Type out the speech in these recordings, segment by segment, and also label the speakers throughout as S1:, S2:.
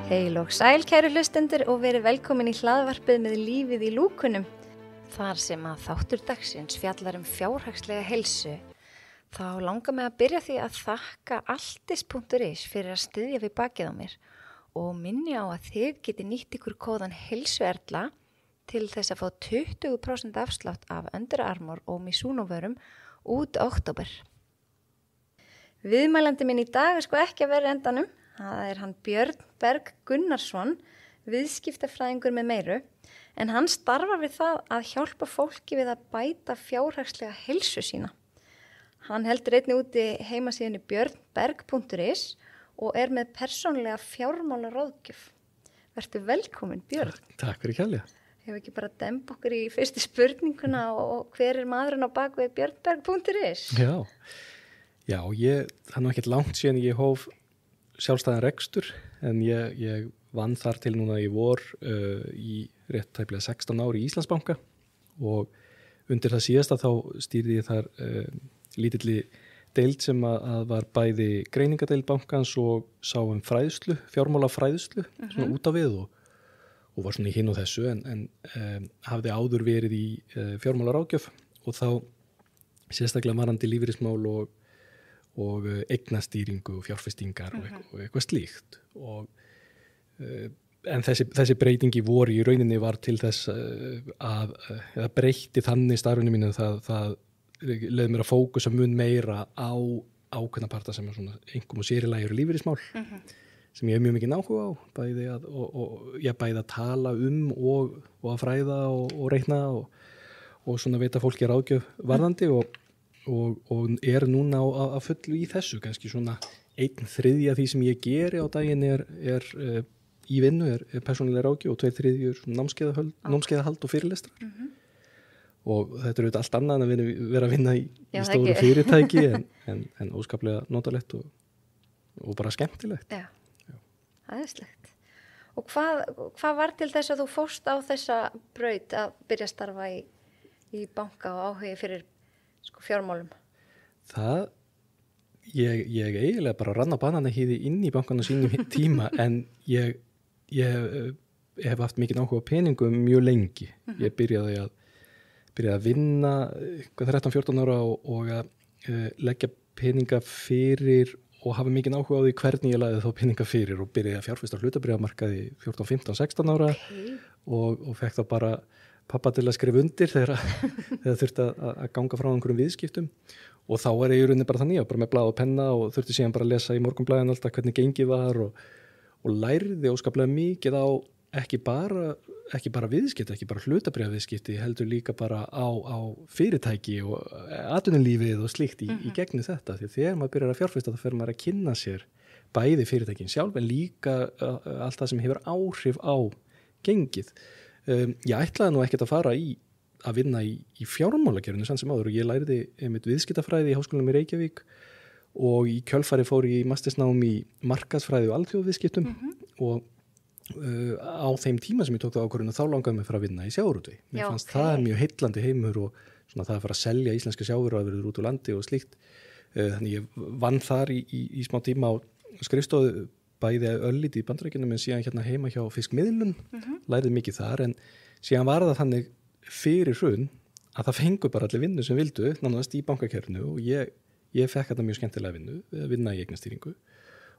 S1: Heil og sæl kæru hlustendur og verið velkomin í hlaðvarpið með lífið í lúkunum. Þar sem að þáttur dagsins fjallar fjárhagslega heilsu, þá langar mig að byrja því að þakka altis.is fyrir að styðja við bakið á mér og minni á að þið geti nýtt ykkur kóðan heilsuerla til þess að fá 20% afslátt af Under Armour og Mizuno vörum út október. Viðmælandi minn í dag sko ekki að vera endanum. Það hann Björn Berg Gunnarsson, viðskiptafræðingur með meiru, en hann starfar við það að hjálpa fólki við að bæta fjárhagslega heilsu sína. Hann heldur einnig úti heimasíðunni björnberg.is og með persónulega fjármálaráðgjöf. Vertu velkomin, Björn.
S2: Takk fyrir kærlega.
S1: Hefur ekki bara demb okkur í fyrstu spurninguna og hver maðurinn á bakvið björnberg.is?
S2: Já, það nú ekkert langt síðan ég hóf sjálfstæðan rekstur, en ég vann þar til núna í vor í rétt tæplega 16 ári í Íslandsbanka og undir það síðasta þá stýrði ég þar lítilli deild sem að var bæði greiningadeild bankans og sá fræðslu, fjármálafræðslu, svona út af við og var svona í hinn og þessu en hafði áður verið í fjármálaráðgjöf og þá sérstaklega varandi lífeyrismál og eignastýringu og fjárfestingar og eitthvað slíkt en þessi breyting í vor í rauninni var til þess að breytti þannig starfinu mínu það leiði mér að fókusa mun meira á ákveðna parta sem svona einkum og sérilagi eru lífeyrismál sem ég hef mjög mikið áhuga á bæði að tala og að fræða og reikna og svona veita fólki ráðgjöf varðandi og núna á fullu í þessu, kannski svona 1/3 af því sem ég geri á daginn er í vinnu, er persónulega ráðgjöf og 2/3 námskeiðahald og fyrirlestrar. Og þetta er auðvitað allt annað en að vera að vinna í stóru fyrirtæki en óskaplega notalegt og bara skemmtilegt.
S1: Já. Æðislegt. Og hvað var til þess að þú fórst á þessa braut að byrja að starfa í banka og áhugi fyrir fjármálum?
S2: Ég eiginlega bara rann á bananahýði inn í bankan á sínum tíma en ég hef haft mikið áhuga á peningum mjög lengi. Ég byrjaði að vinna 13-14 ára og að leggja peninga fyrir og hafa mikið áhuga á því hvernig ég lagði þá peninga fyrir og byrjaði að fjárfesta á hlutabréfamarkaði 14, 15, 16 ára og fekk þá bara pappa til að skrifa undir þegar þurfti að ganga frá einhverjum viðskiptum og þá ég í rauninni bara þannig bara með blað og penna og þurfti síðan bara að lesa í Morgunblaðinu alltaf hvernig gengið var og lærði óskaplega mikið á ekki bara viðskipti, ekki bara hlutabréfaviðskipti, heldur líka bara á fyrirtæki og atvinnulífið og slíkt í gegnum þetta því þegar maður byrjar að fjárfesta þá fer maður að kynna sér bæði fyrirtækin sjálf en líka allt það sem hefur áhrif á gengið. Ég ætlaði nú ekkert að fara að vinna í fjármálagerðinu sann sem áður og ég læriði einmitt viðskiptafræði í Háskólanum í Reykjavík og í kjölfari fór ég í mastersnám í markaðsfræði og alþjóðaviðskiptum og á þeim tíma sem ég tók það ákvörðun þá langaði mig að fara að vinna í sjávarútvegi. Mér fannst það mjög heillandi heimur og svona það að fara að selja íslenska sjávarafurðir út úr landi og slíkt. Þannig ég vann þar í smá tíma á skrifstofu bæði öllítið í Bandaríkjunum en síðan hérna heima hjá fiskmiðlun, lærið mikið þar en síðan var það þannig fyrir hrun að það fengu bara allir vinnu sem vildu, nánast í bankakerfinu og ég fekk þetta mjög skemmtilega vinna í eignastýringu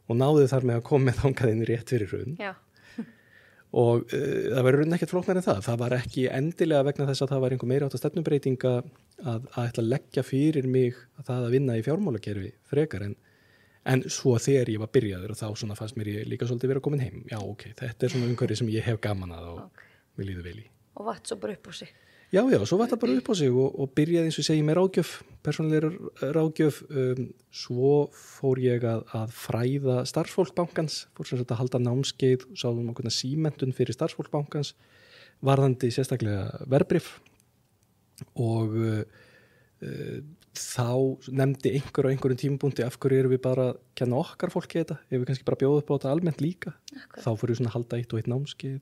S2: og náði þar með að koma með þangaðinn rétt fyrir hrun. Já. Og það var raunin ekkert flóknar en það var ekki endilega vegna þess að það var einhver meiri átt að stefnubreitinga að ætla að leggja fyrir mig að það að vinna í fjármálakerfi frekar en svo þegar ég var byrjaður og þá svona fannst mér ég líka svolítið vera komin heim. Já, þetta er svona umhverfi sem ég hef gaman að og mér líður vel í.
S1: Og vatt svo bara upp á sig.
S2: Já, svo vatt það bara upp á sig og byrjaði eins og segi með ráðgjöf, persónulega ráðgjöf. Svo fór ég að fræða starfsfólk bankans, fór sem sagt að halda námskeið, sáðum okkurna símentun fyrir starfsfólk bankans, varðandi sérstaklega verðbréf og þá nefndi einhver á einhverjum tímapunkti af hverju erum við bara að kenna okkar fólki þetta, ef við kannski bara bjóða upp á þetta almennt líka. Þá fór ég svona að halda 1 og 1 námskeið,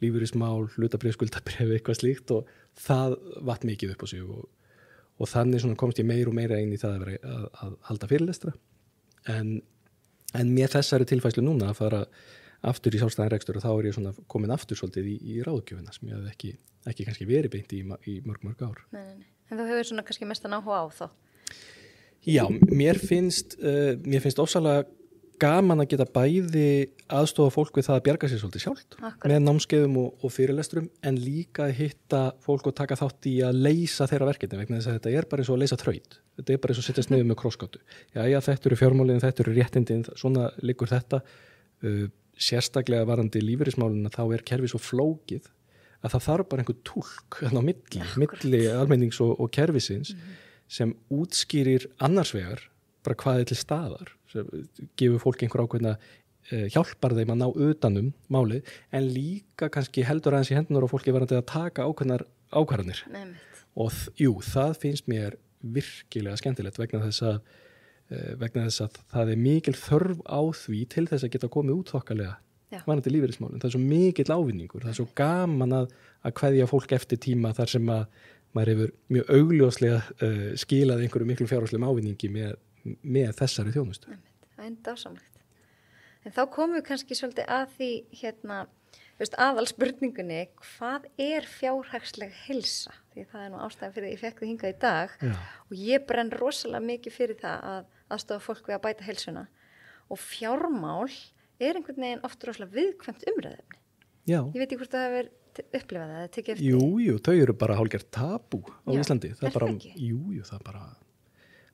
S2: lífeyrismál, hlutabréf, skuldabréf, eitthvað slíkt og það vatt mikið upp á sig og þannig svona komst ég meira og meira inn í það að vera að halda fyrirlestra en með þessari tilfæslu núna að fara aftur í sjálfstæðan rekstur og þá ég svona komin aftur svolítið í ráðgjöfina sem ég hafði ekki kannski verið beint í mörg ár.
S1: Nei. En þú hefur svona kannski mestan áhuga á þá?
S2: Já, mér finnst ofsalega gaman að geta bæði aðstofa fólk við það að bjarga sér svolítið sjálft með námskeiðum og fyrirlestrum en líka að hitta fólk og taka þátt í að leysa þeirra verkefni vegna þess að þetta bara eins og að leysa þraut. Þetta bara eins og að setjast niður með krossgátu. Já, þetta eru fjármálin, þetta eru réttindin, svona liggur þetta. Sérstaklega varandi lífeyrismálin þá kerfið svo flókið að það þarf bara einhver túlk á milli almennings og kerfisins sem útskýrir annars vegar bara hvað til staðar sem gefur fólk einhver ákveðna hjálpar þeim að ná utanum málið en líka kannski heldur aðeins í hendunar og fólki varandi að taka ákveðnar ákvarðanir og það finnst mér virkilega skemmtilegt vegna þess að það mikil þörf á því til þess að geta komið út þokkalega varandi lífeyrismálin. Það svo mikill ávinningur, það svo gaman að kveðja fólk eftir tíma þar sem að maður hefur mjög augljóslega skilað einhverju miklu fjárhagslegum ávinningi með þessari þjónustu.
S1: Það er dásamlegt. En þá komum við kannski svolítið að því aðal spurningunni, hvað er fjárhagsleg heilsa? Því það er nú ástæðan fyrir því ég fekk þið hingað í dag og ég brenn rosalega mikið fyrir það að aðstofa fólk við að bæta heilsuna og fjármál er einhvern veginn oft rosalega viðkvæmt umræðefni.
S2: Já.
S1: Ég veit ekki hvort það hefur upplifað það eða tekið eftir.
S2: Jú, þau eru bara hálfgerð tabú á Íslandi. Það bara,
S1: ekki?
S2: Jú, það bara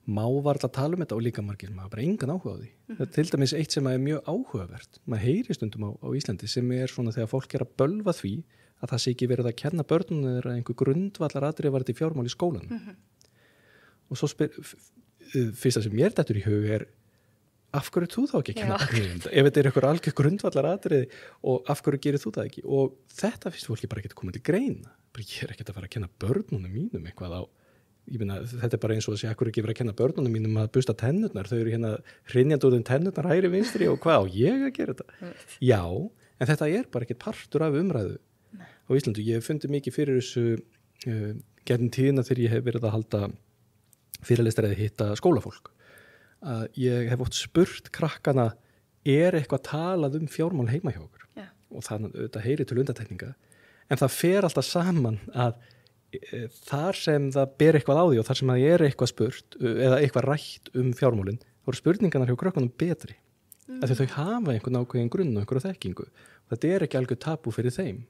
S2: má varla tala þetta og líka margir maður bara engan áhuga á því. Það er til dæmis eitt sem er mjög áhugavert. Maður heyri stundum á Íslandi sem er svona þegar fólk að bölva því að það sé ekki verið að kenna börnum þeirra einhver grundvallar atriði varðandi fjármál í skólanum. Og svo fyrsta sem mér dettur í hug af hverju þú þá ekki að kenna börnum ef þetta einhver algjör grundvallar atriði og af hverju gerir þú það ekki og þetta finnst fólki bara ekki að koma til greina ég er ekki að fara að kenna börnunum mínum eitthvað á þetta bara eins og að segja af hverju ekki verið að kenna börnunum mínum að busta tennurnar þau eru hrynjandi úr tennurnar hægri vinstri og hvað á ég að gera þetta já, en þetta bara ekki partur af umræðu á Íslandu ég hef fundið mikið fyrir þessu gegnum tíðina þegar ég hef verið að halda fyrirlestra eða hitta skólafólk að ég hef oft spurt krakkana eitthvað talað fjármál heima hjá okkur og þannig þetta heyri til undantekninga en það fer alltaf saman að þar sem það ber eitthvað á því og þar sem það eitthvað spurt eða eitthvað rætt fjármálin þá eru spurningarnar hjá krökkunum betri að þau hafa einhvern ákveðin grunn og einhverja þekkingu og þetta ekki algjör tabú fyrir þeim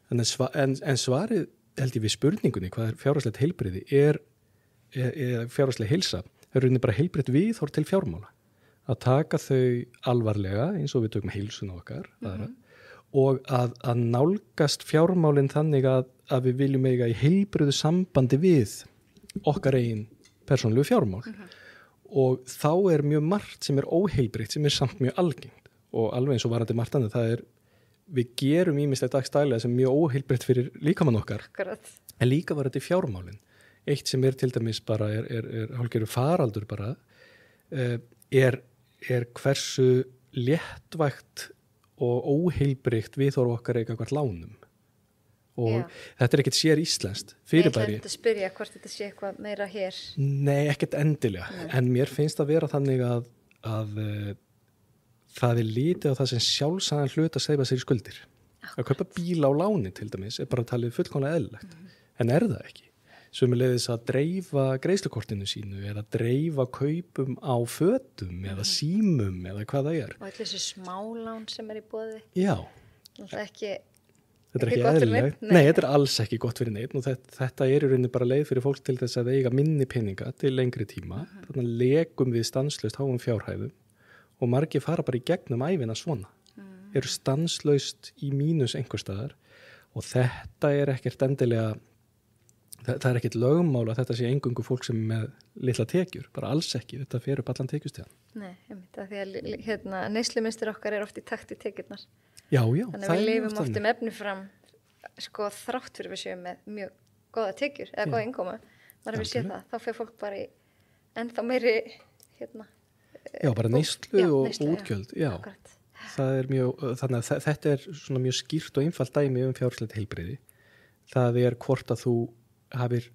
S2: en svarið held ég við spurningunni hvað fjárhagslegt heilbrigði fjárhagsleg heilsa rauninni bara heilbrigt viðhorf til fjármála að taka þau alvarlega eins og við tökum heilsuna okkar og að nálgast fjármálin þannig að við viljum eiga í heilbriðu sambandi við okkar eigin persónulegu fjármál og þá mjög margt sem óheilbritt sem samt mjög algengt og alveg eins og varandi margt annað við gerum ýmislegt dagstælega sem mjög óheilbritt fyrir líkamann okkar en líka varandi fjármálin eitt sem til dæmis bara hálfgerður faraldur bara hversu léttvægt og óheilbrigt viðhorf okkar hvert lánum og þetta ekkert sér íslenskt fyrirbæri. Ég ætla að spyrja hvort þetta sé eitthvað meira hér. Nei, ekkert endilega en mér finnst að vera þannig að það lítið á það sem sjálfsagðan hlut að seifa sér í skuldir. Að kaupa bíla á láni til dæmis bara talið fullkomlega eðlilegt en það ekki. Sömuleiðis að dreifa greiðslukortinu sínu eða dreifa kaupum á fötum eða símum eða hvað það
S1: Og allir þessi smálán sem í boði.
S2: Já.
S1: Það ekki
S2: ekki eðlilegt. Nei, þetta alls ekki gott fyrir neitt og þetta í rauninni bara leið fyrir fólk til þess að eiga minni peninga til lengri tíma. Þannig legum við stanslaust háum fjárhæðum og margir fara bara í gegnum ævina svona. Eru stanslaust í mínus einhvers staðar og þetta ekkert endilega það ekkert lögmál að þetta sé eingöngu fólk sem með litla tekjur, bara alls ekki þetta fer upp allan tekjustigann.
S1: Nei, það því að neyslumynstur okkar oft í takt við tekjurnar.
S2: Já,
S1: þannig að við lifum oft efni fram þrátt fyrir við séum með mjög góða tekjur eða góða innkoma, maður hefur séð það þá fer fólk bara í ennþá meiri
S2: Já, bara neyslu og útgjöld Já, það mjög þannig að þetta svona mjög skýrt og einfalt dæmi fjárhagslegt heilbrigði það hvort að þú hafir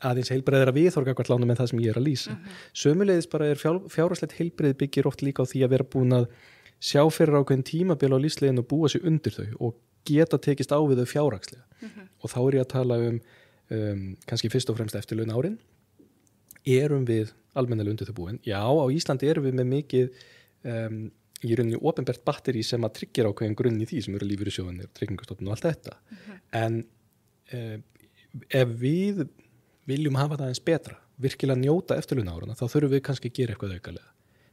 S2: aðeins heilbreyðra viðhorf gagnvart lánum en það sem ég að lýsa. Sömuleiðis bara fjárhagslegt heilbreyð byggir oft líka á því að vera búin að sjá fyrir ákveðin tímabil á lífsleiðin og búa sig undir þau og geta tekist á við þau fjárhagslega. Og þá ég að tala kannski fyrst og fremst eftirlaun árin. Erum við almennilega undir þau búin? Já, á Íslandi erum við með mikið í rauninni opinbert batteri sem að tryggja ákveðin grunn í því sem eru lífeyrissjóðanir, Tryggingastofnun og allt þetta. En ef við viljum hafa það eins betra, virkilega njóta eftirlaunárana, þá þurfum við kannski að gera eitthvað aukalega.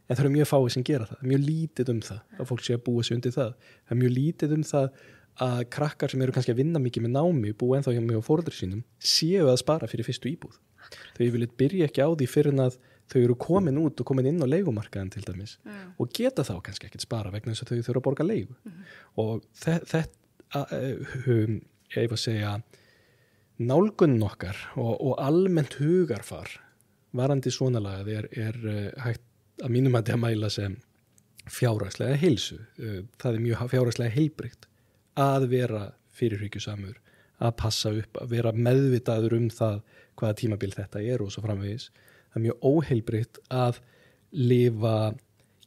S2: En það eru mjög fáið sem gera það. Mjög lítið það að fólk sé að búa sig undir það. Það er mjög lítið það að krakkar sem eru kannski að vinna mikið með námi, búa ennþá hjá mig og foreldri sínum, séu að spara fyrir fyrstu íbúð. Þau viljið byrja ekki á því fyrir að þau eru komin út og komin inn á leigumarkaðin til dæmis og geta þá kannski ekkert spara vegna þess að þau þurfa að borga leigu. Og þetta, ég var að segja, nálgunin okkar og almennt hugarfar varandi svona lagað er hægt að mínum að mæla sem fjárhagslega heilsu. Það er mjög fjárhagslega heilbrigt að vera fyrirhyggjusamur, að passa upp, að vera meðvitaður það hvaða tímabil þetta og svo framvegis. Það er mjög óheilbrigt að lifa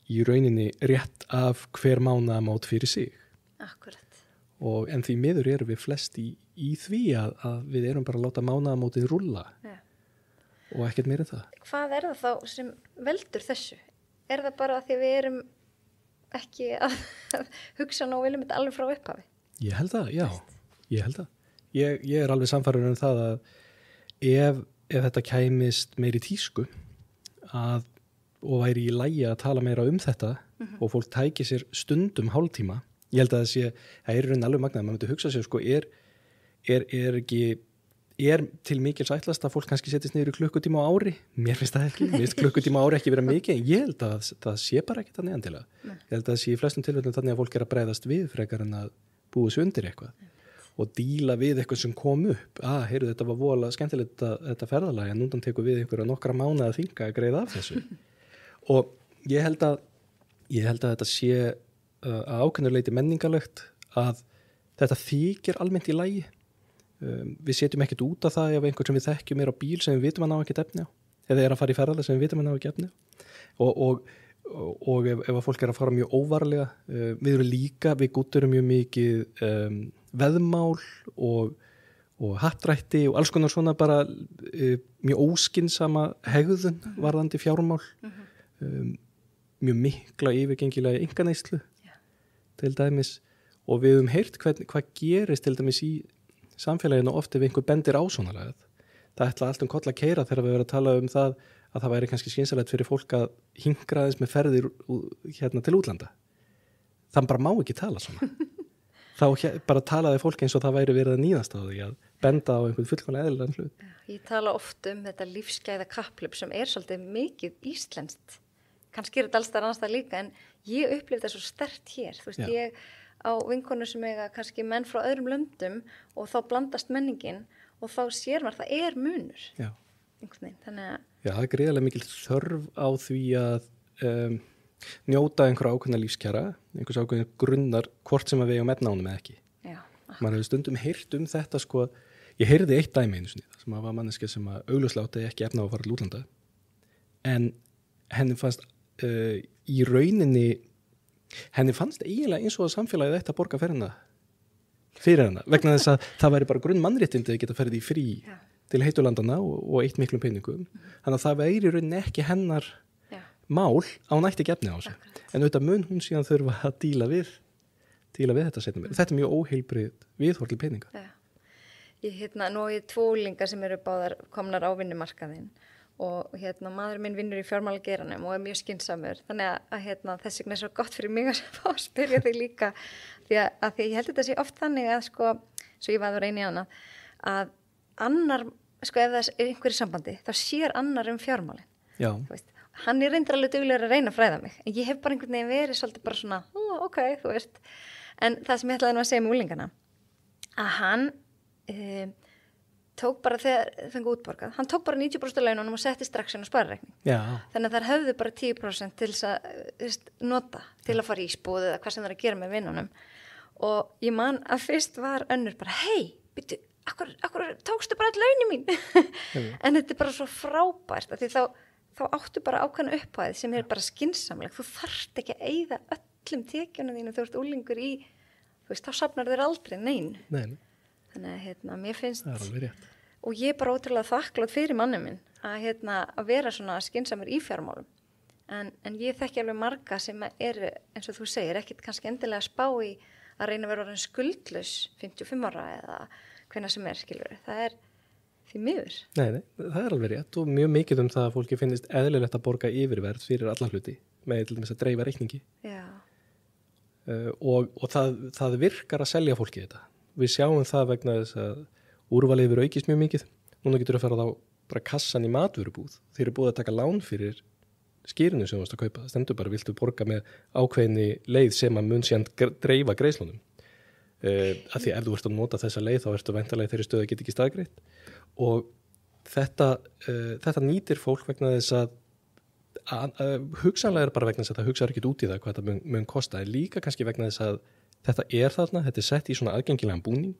S2: í rauninni rétt af hver mánaðamót fyrir sig.
S1: Akkurat.
S2: En því miður erum við flest í því að við erum bara að láta mánaðamótið rúlla og ekkert meira en það.
S1: Hvað það þá sem veldur þessu? Það bara að því við erum ekki að hugsa og viljum þetta alveg frá upphafi?
S2: Ég held það, já. Ég held það. Ég alveg sannfærður það að ef þetta kæmist meiri tísku og væri í lagi að tala meira þetta og fólk tæki sér stundum hálftíma, ég held að það er raun alveg magnað, maður myndi hugsa sér er til mikils ætlast að fólk kannski setjast niður í klukkutíma á ári? Mér finnst það ekki, mér finnst klukkutíma á ári ekki vera mikið, en ég held að það sé bara ekki þannig endilega. Ég held að það sé í flestum tilfellum þannig að fólk að bregðast við frekar en að búa sig undir eitthvað og díla við eitthvað sem kom upp. Heyrðu, þetta var voðalega skemmtilegt þetta ferðalag, en núna tekur við einhverja nokkra mánuði að þinga að greiða af þessu. Og ég held að þetta sé að ákveðnu leyti menningarlegt að þetta þykir almennt í lagi. Við setjum ekkert út af það ef einhver sem við þekkjum á bíl sem við vitum að ná ekki efni á, eða að fara í ferðalag sem við vitum að ná ekki efni á. Og ef að fólk að fara mjög óvarlega, við erum líka, við gútturum mjög mikið veðmál og hattrætti og alls konar svona bara mjög óskinsama hegðun varðandi fjármál, mjög mikla yfirgengilega einkaneyslu til dæmis, og við höfum heyrt hvað gerist til dæmis í samfélaginu oft ef einhver bendir á svona lagað. Það ætla allt koll að keyra þegar við verðum að tala það að það væri kannski skynsamlegt fyrir fólk að hingra aðeins með ferðir til útlanda. Það bara má ekki tala svona. Þá bara talaði fólk eins og það væri verið að níðast á því að benda á einhvern fullkomlega eðlilegan hlut.
S1: Ég tala oft þetta lífsgæða kapphlaup sem svolítið mikið íslenskt. Kannski þetta alls þar annars það líka, en ég upplifði það svo sterkt hér. Þú veist, ég á vinkonu sem kannski menn frá öðrum löndum og þá blandast menningin og þá sér maður það munur. Já. Þannig að... Já, það gríðarlega mikil þörf á því að njóta einhverja ákveðna lífskjara, einhvers ákveðna grunnar, hvort sem að við eigum efnánum eða ekki. Já. Man hefur stundum heyrt þetta, ég heyrði eitt dæmi einu sinni, sem var manneskja sem að augljóslega átti ekki efna á að fara til útlanda, en henni fannst í rauninni henni fannst eiginlega eins og að samfélagið ætti að borga fyrir hana, vegna þess að það væri bara grunn mannréttindi að geta ferið í frí til heitulandana og eitt miklum peningum. Þannig að það væri í rauninni ekki hennar mál á nætti gefni á þessu. En auðvitað mun hún síðan þurfa að díla við þetta setna meira. Þetta er mjög óheilbrigð viðhorf til peninga. Já. Nú er 2 unglingar sem eru báðar komnar á vinnumarkaðinn og maður minn vinnur í fjármálageiranum og er mjög skynsamur. Þannig að þess vegna er svo gott fyrir mig að fá að spyrja þig líka því að ég held þetta sé oft þannig að svo ég var að reyna í hana að annar, ef það er einhverju sambandi, þá sér annar fjármálin. Já. Hann er reyndar alveg duglegur að reyna að fræða mig, en ég hef bara einhvern veginn verið svolítið bara svona, ok, þú veist. En það sem ég ætlaði nú að segja með úlingana, að hann tók bara þegar fengu útborgað, hann tók bara 90% af laununum og setti strax inn á sparareikning. Já. Þannig að þær höfðu bara 10% til þess að nota til að fara í ísbúð eða hvað sem það er að gera með vinnunum. Og ég man að fyrst var önnur bara, hey, byrju, akkur tókstu bara all launin mín en þetta bara svo frábært af því þá áttu bara ákveðna upphæð sem bara skynsamleg, þú þarft ekki að eyða öllum tekjunum þínu þú ert úlingur í, þú veist, þá safnar þér aldrei nein. Þannig að mér finnst
S2: það alveg rétt.
S1: Og ég bara ótrúlega þakklátt fyrir mannum minn að vera svona skynsamur í fjármálum en ég þekki alveg marga sem eru, eins og þú segir, ekkit kannski endilega spá í að reyna að vera orðin skuldlaus 55 ára eða hvenær sem skilur. Það því miður. Nei,
S2: það alveg rétt og mjög mikið það að fólki finnist eðlilegt að borga yfirverð fyrir alla hluti með til dæmis að dreifa reikningi.
S1: Já.
S2: Og það virkar að selja fólki þetta. Við sjáum það vegna þess að úrvalið hefur aukist mjög mikið. Núna getur að fara þá bara kassan í matvörubúð. Þeir eru búið að taka lán fyrir skýrinu sem þú varst að kaupa. Það stendur bara, viltu borga með ákveðni leið sem að mun síðan dreifa greiðslunum. Af því ef þú ert að nota þessa leið þá ertu væntanlega þeirri stöðu að geta ekki staðgreitt. Og þetta nýtir fólk vegna þess að hugsanlega bara vegna þess að það hugsaður ekki út í það hvað þetta mun kosta. En líka kannski vegna þess að þetta þarna, þetta sett í svona aðgengilegan búning.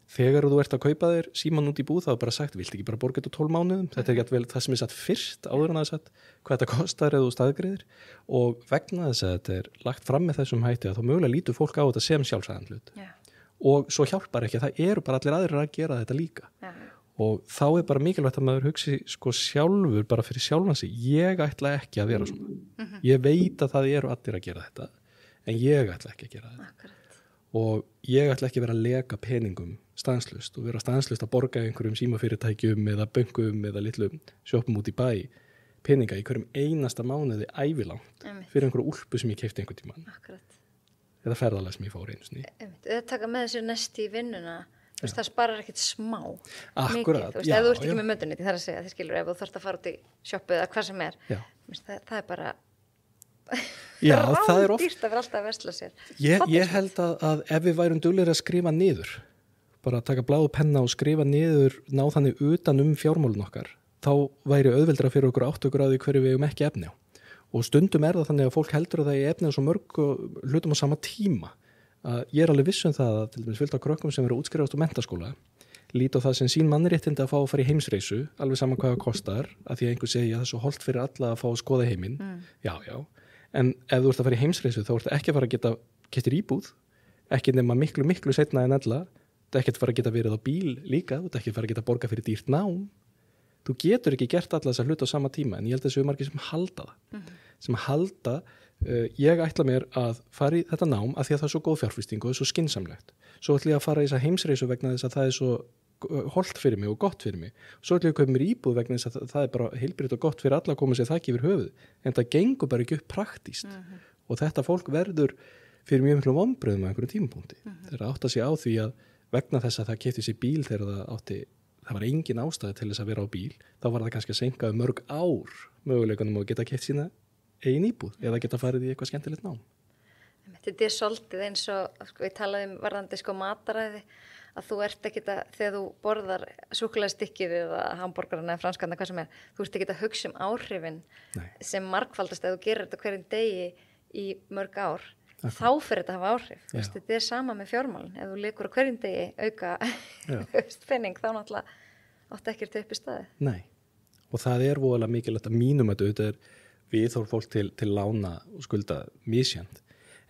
S2: Þegar þú ert að kaupa þér síman út í búð þá er bara sagt, viltu ekki bara borga þetta 12 mánuðum? Þetta jafnvel það sem satt fyrst áður en það satt hvað þetta kostar eða þú staðgreiðir og vegna þess að þetta lagt fram með þessum hætti að þá mögulega lítur fólk á þetta sem sjálfsagðan hlut. Og svo hjálpar ekki að það eru bara allir aðrir að gera þetta líka. Og þá er bara mikilvægt að maður hugsi sjálfur bara fyrir sjálfan sig, ég ætla ekki að vera svona. Ég veit að það eru allir að gera þetta en ég ætla ekki að gera þetta.
S1: Akkurat.
S2: Og ég ætla ekki að vera að leka peningum stanslaust og vera stanslaust að borga einhverjum símafyrirtækjum eða böngum eða litlum sjoppum út í bæ peninga í hverjum einasta mánuði ævilangt fyrir einhverju úlpu sem ég keypti einhvern tímann.
S1: Akkurat.
S2: Eða ferðalag sem ég fór einu sinni.
S1: Eða taka með þessu næst í vinnuna, þú veist, það sparar ekkert smá.
S2: Akkurat,
S1: þú veist, ef þú ert ekki með mötunni, það er að segja, þið skilur, ef þú þarft að fara út í sjoppu eða hvað sem það er bara rándýrt að vera alltaf að versla sér.
S2: Ég held að ef við værum duglegir að skrifa niður, bara að taka bláu penna og skrifa niður, ná þannig utan fjármálun okkar, þá væri auðveldra fyrir okkur áttökur á því hverju við eigum ekki efni á. Og stundum það þannig að fólk heldur að það er efni á svo mörg hlutum á sama tíma. Ég er alveg viss það að til dæmis fullt af krökkum sem eru útskrifast úr menntaskóla líta á það sem sín mannréttindi að fá að fara í heimsreisu, alveg saman hvað það kostar, að því að einhver segja að það er svo holdt fyrir alla að fá að skoða heiminn. Já. En ef þú ert að fara í heimsreisu þá ert ekki að fara að geta keyptir íbúð, ekki nema miklu seinna en ella, þú ert ekki að fara að geta verið á bíl líka, þú ert ekki að fara að geta borga fyrir dýrt nám. Þú getur ekki gert alla þessa hluti á sama tíma, en ég held að þessu margir sem halda það. Sem halda, ég ætla mér að fara í þetta nám af því að það er svo góð fjárfesting og það er svo skynsamlegt. Svo ætla ég að fara í þessa heimsreisu vegna þess að það er svo holdt fyrir mig og gott fyrir mig. Svo ætla ég að kaupa mér íbúð vegna þess að það er bara heilbrigt og gott fyrir alla að koma sér þakki yfir höfuð. En það gengur bara ekki upp praktískt. Og þetta fólk verður fyrir mjög miklu vonbrigðum á einhverjum tímapunkti. Þeir átta sig á því að vegna þess að það keypti sér bíl þegar það var engin ástæði til þess að vera á bíl, þá var það kannski að seinka mörg ár möguleikunum að geta keypt sína eigin íbúð eða geta farið í eitthvað skemmtilegt nám.
S1: Þetta er svolítið eins og við talaðum varðandi mataræði að þú ert ekki þegar þú borðar súkkulaðistykkið eða hamborgarana eða franskarna hvað sem þú ert ekki að hugsa áhrifin sem margfaldast ef þú gerir þetta hverjum degi í mörg ár. Þá fyrir þetta að hafa áhrif. Þetta er sama með fjármálin. Ef þú leikur á hverjum degi auka penning þá náttúrulega áttu ekkert upp í staði.
S2: Nei. Og það er voðalega mikilvægt að mínum að þetta er viðhorf fólk til lána og skulda misjant.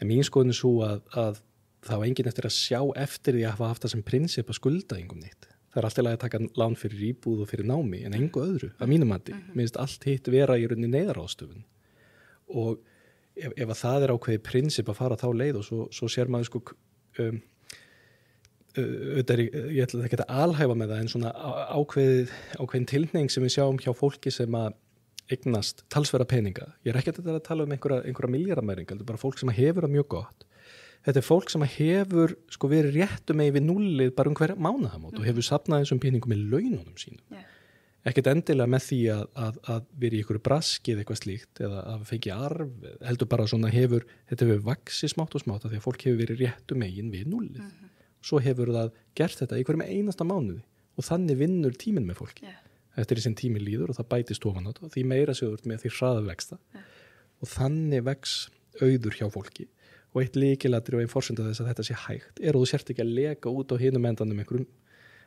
S2: En mín skoðun er svo að það var enginn eftir að sjá eftir því að hafa haft það sem prinsip að skulda engum nýtt. Það er alltaf að taka lán fyrir íbúð og fyrir námi en engu öðru, að mínum mati. Mér finnst allt hitt vera í rauninni neyðaráðstöfun. Og ef að það er ákveðið prinsip að fara þá leið og svo sér maður ég ætla ekki að alhæfa með það en svona ákveðin tilhneiging sem við sjáum hjá fólki sem að eignast talsverða peninga. Ég er ekki að tala um einhverja milljarðamæringa, þetta er bara fólk sem hefur það mjög gott. Þetta er fólk sem hefur verið réttum með við núllið bara hverja mánaðamót og hefur safnað þessum peningum í laununum sínum. Ekkert endilega með því að vera í einhverju braski eða eitthvað slíkt eða að fengi arf, heldur bara svona þetta hefur vaxið smátt og smátt af því að fólk hefur verið réttum megin við núllið. Svo hefur það gert þetta í hverjum einasta mánuði og þannig vinnur tíminn með fólki. Eftir því sem tíminn líður og það bætist ofan á þetta og því meira sögur með því hraða vexta og þannig vex auður hjá fólki og eitt lykilatriði og ein forsenda þess að þetta sé hægt er að þú sért ekki að leka út á hinum endanum einhverjum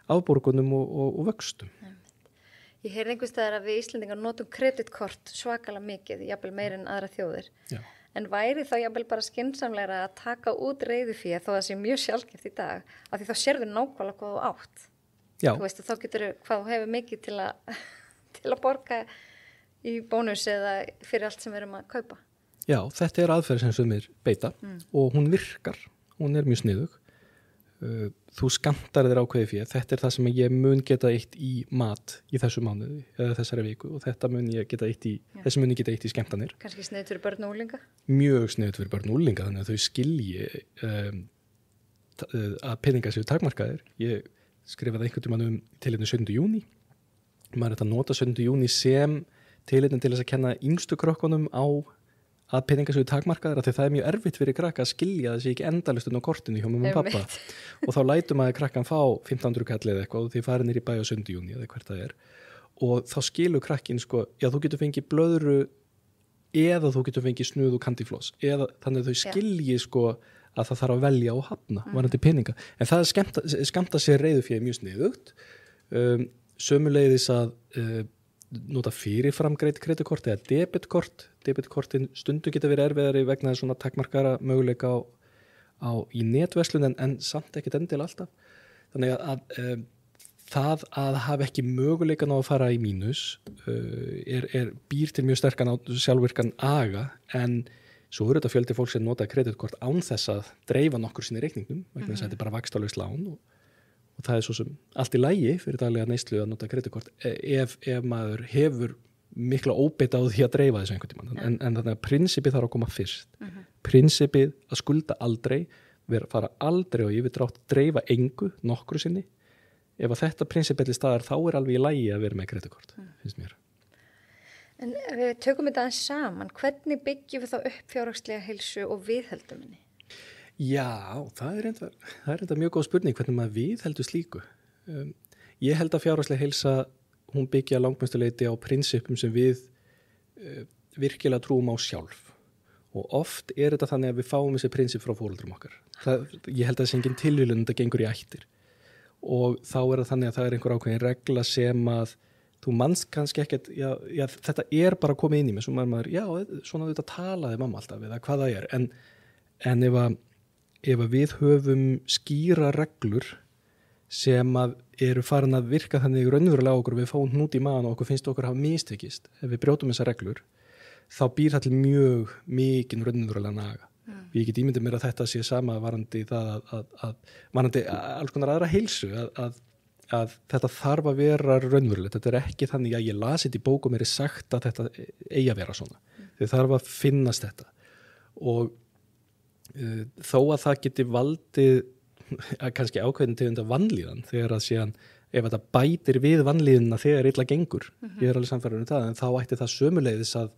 S2: afborgunum og vöxtum.
S1: Ég heyrði einhvers staðar að við Íslendingar notum kreditkort svakalega mikið, jafnvel meir en aðra þjóðir.
S2: Já.
S1: En væri þá jafnvel bara skynsamlegra að taka út reiðufé þó það sé mjög sjálfgeft í dag, af því þá sérðu nákvæmlega hvað þú átt.
S2: Já.
S1: Þú veist, þá getur hvað þú hefur mikið til að borga í bónus eða fyrir allt sem við erum að kaupa.
S2: Já, þetta er aðferð sem sumir beita og hún virkar, hún er mjög sniðug. Þú skammtar þér ákveði fyrir, þetta er það sem ég mun geta eitt í mat í þessu mánuði eða þessari viku og þetta mun ég geta eitt í, þessi mun ég geta eitt í skemmtanir.
S1: Kannski sniðugt fyrir börn og úlinga?
S2: Mjög sniðugt fyrir börn og úlinga, þannig að þau skilji að peningar séu takmarkaðir. Ég skrifaði einhvern tímann tilefni 7. júní. Maður er að nota 7. júní sem tilefni til þess að kenna yngstu krökkunum á að peningar séu takmarkaðir, af því það er mjög erfitt fyrir krakka að skilja þessi ekki endalust á kortinu hjá mamma og pappa og þá lætur maður krakkan fá 1500 kall eða eitthvað og því farin í bæ á 7. júní eða hvert það er og þá skilur krakkin sko, já þú getur fengið blöðru eða þú getur fengið snuð og kandifloss eða þannig að þau skilji sko að það þarf að velja og hafna varandi peninga, en það skammta sér reiðufé mjög sniðugt, sömuleiðis að nota fyrirframgreitt kreditkort eða debitkortin stundum geta verið erfiðari vegna svona takmarkara möguleika í netverslun en samt ekkert endil alltaf, þannig að það að hafa ekki möguleikan á að fara í mínus býr til mjög sterkan sjálfvirkan aga, en svo þetta fjöldi fólk sem nota kreditkort án þess að dreifa nokkur sinni reikningum vegna þess að þetta er bara vaxtalaust lán og það er svo sem allt í lagi fyrir daglega neyslu að nota kreditkort ef maður hefur mikla óbeita á því að dreifa þessu einhvern tímann. En þannig að prinsipið þarf að koma fyrst. Prinsipið að skulda aldrei, fara aldrei og yfirdrátt, dreifa engu nokkru sinni. Ef að þetta prinsipið er staðar þá er alveg í lagi að vera með kreditkort, finnst mér.
S1: En við tökum þetta aðeins saman. Hvernig byggjum við þá upp fjárhagslega heilsu og viðhöldum henni?
S2: Já, það er enda mjög góð spurning hvernig maður viðheldur slíku. Ég held að fjárhagsleg heilsa, hún byggja langmestuleyti á prinsipum sem við virkilega trúum á sjálf. Og oft er þetta þannig að við fáum þessi prinsip frá foreldrum okkar. Ég held að þessi engin tilvílun þetta gengur í ættir. Og þá er það þannig að það er einhver ákveðin regla sem að þú manst kannski ekkert, já, þetta er bara komið inn í mig, svo maður, já, svona þetta talaði mamma alltaf við það, hvað það er. En ef við höfum skýra reglur sem að eru farin að virka þannig raunverulega okkur, við fáum hnút í maðan og okkur finnst okkur hafa mistekist, ef við brjótum þessar reglur, þá býr það til mjög mikinn raunverulega naga. Ég get ímyndið mér að þetta sé sama varandi það varandi alls konar aðra heilsu, að þetta þarf að vera raunverulegt. Þetta er ekki þannig að ég lasi þetta í bók og mér er sagt að þetta eigi að vera svona. Þau þarf að finnast þetta. Og þó að það geti valdið kannski ákveðin tegund af vanlíðan þegar að síðan ef þetta bætir við vanlíðina þegar illa gengur, ég er alveg samfærður það, en þá ætti það sömuleiðis að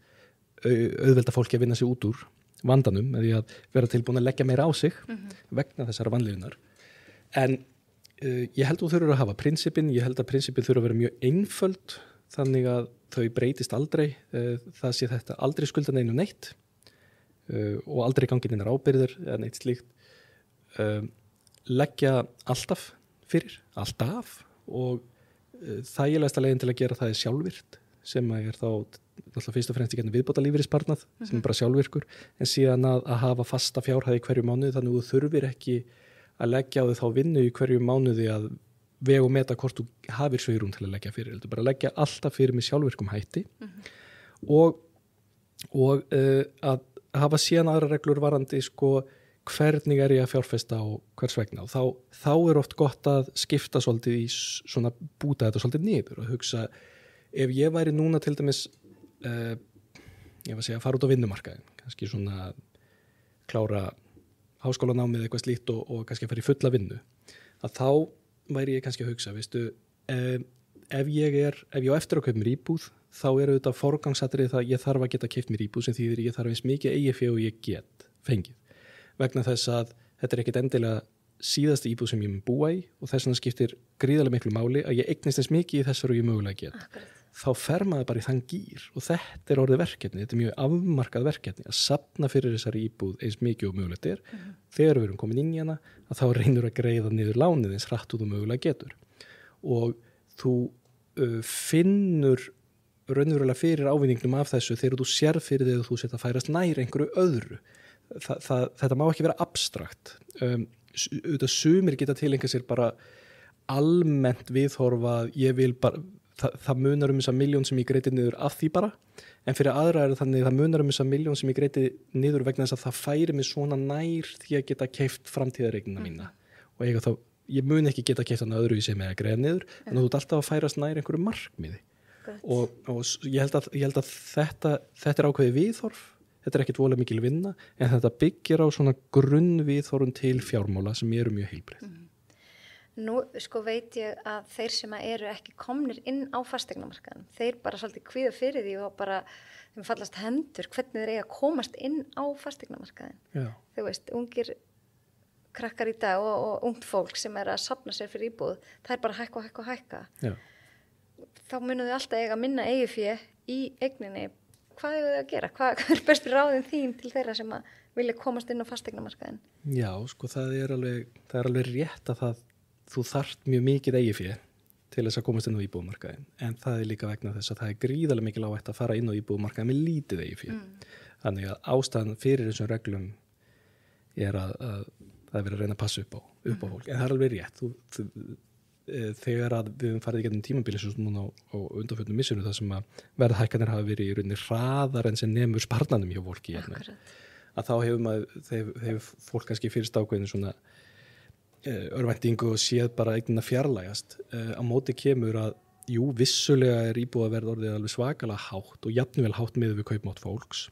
S2: auðvelda fólki að vinna sig út úr vandanum með því að vera tilbúin að leggja meira á sig vegna þessara vanlíðunar. En ég held að þú þurfur að hafa prinsipin, ég held að prinsipin þurfa að vera mjög einföld þannig að þau breytist aldrei, það sé þetta aldrei skulda neinu neitt og aldrei gangið innar ábyrðir eða neitt slíkt, leggja alltaf fyrir, alltaf, og þægilegasta leiðin til að gera það er sjálfvirt, sem er þá alltaf fyrst og fremst ekki viðbóta lífeyrissparnað sem er bara sjálfvirkur, en síðan að hafa fasta fjárhæð í hverju mánuði, þannig að þú þurfir ekki að leggja á þig þá vinnu í hverju mánuði að vega og meta hvort þú hafir svigrúm til að leggja fyrir, heldur bara leggja alltaf fyrir með sjálfvirkum hætti og að hafa síðan aðra reglur varandi sko hvernig er ég að fjárfesta og hvers vegna, og þá er oft gott að skipta svolítið í svona, búta þetta svolítið niður og hugsa, ef ég væri núna til dæmis ég var að segja fara út á vinnumarkaðin, kannski svona klára háskólanámið eitthvað slíkt og kannski að fara í fulla vinnu, að þá væri ég kannski að hugsa, veistu, ef ég á eftir að kaupa mér íbúð, þá er auðvitað forgangsatrið það ég þarf að geta keypt mér íbúð sem þýðir ég þarf eins mikið eigið fé og ég get fengið, vegna þess að þetta er ekkit endilega síðasta íbúð sem ég mun búa í og þess vegna skiptir gríðarlega miklu máli að ég eignist eins mikið í þessar og ég mögulega get. Akkurat. Þá fer maður bara í þann gír og þetta er orðið verkefni, þetta er mjög afmarkað verkefni að safna fyrir þessari íbúð eins mikið og mögulegt er. Þegar við erum komin inn í hana að þá reynur að greiða niður lánið eins hratt og þú mögulega getur. og þú finnur raunverulega fyrir ávinningnum af þessu þegar þú sér fyrir þig að þú setja að færast nær einhverju öðru. Þetta má ekki vera abstrakt. Auðvitað sumir geta tilengja sér bara almennt viðhorfa að ég vil bara, það munar þessa milljón sem ég greiti niður af því bara, en fyrir aðra þannig það munar þessa milljón sem ég greiti niður vegna þess að það færi mig svona nær því að geta keypt framtíðareignina mína og ég mun ekki geta keypt hana öðru í sem ég að greiða niður, en þú ert alltaf að færast nær einhverju markmiði. Og ég held að þetta ákveðið viðhorf, þetta ekkert voðalega mikil vinna, en þetta byggir á svona grunnviðhorfum til fjármála sem eru mjög heilbrigð.
S1: Nú veit ég að þeir sem eru ekki komnir inn á fasteignamarkaðan, þeir bara svolítið kvíða fyrir því og bara þeim fallast hendur hvernig þeir eiga að komast inn á fasteignamarkaðin. Þú veist, ungir krakkar í dag og ungt fólk sem að safna sér fyrir íbúð, það bara hækka. Já. Þá munum þau alltaf eiga minna eigifé í eigninni. Hvað eru þau að gera? Hvað er bestu ráðin þín til þeirra sem að vilja komast inn á fasteignamarkaðin? Já,
S2: það er alveg rétt að þú þarft mjög mikið eigifé til þess að komast inn á íbúðamarkaðin, en það er líka vegna þess að það er gríðarlega mikil áhætta að fara inn á íbúðamarkaðin með lítið eigifé. Þannig að ástæðan fyrir þessum reglum er að það er verið að reyna að passa upp á fólk, en það er alveg rétt. Þegar að við höfum farið í gegnum tímabili svo núna á undanförnum missunum þar sem að verðhækkanir hafa verið í rauninni hraðar en sem nemur sparnanum hjá fólki að þá hefur fólk kannski fyrst ákveðinu svona örvæntingu og séð bara eignina fjarlægast. Á móti kemur að vissulega er íbúðaverð orðið alveg svakalega hátt og jafnvel hátt miðað við kaupmátt fólks.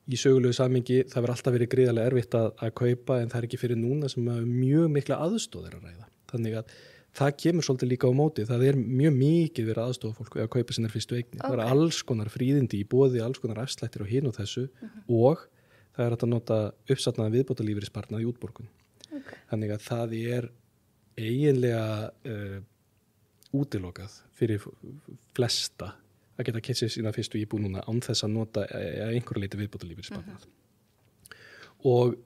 S2: Í sögulegu samhengi það verður alltaf verið gríðarlega erfitt að kaupa, en það er ekki fyrir núna sem mjög mikla aðstoð er að ræða. Þannig að það kemur svolítið líka á móti. Það er mjög mikið verið aðstofa fólk að kaupa sinnar fyrstu eignir. Það eru alls konar fríðindi í boði, alls konar afslættir og hinu og þessu og það er hægt að nota uppsatnaðan viðbótarlífeyrissparnað í útborgun. Þannig að það er eiginlega útilokað fyrir flesta að geta keypt sér sína fyrstu íbúð núna án þess að nota einhverju leyti viðbótarlífeyrissparnað. Og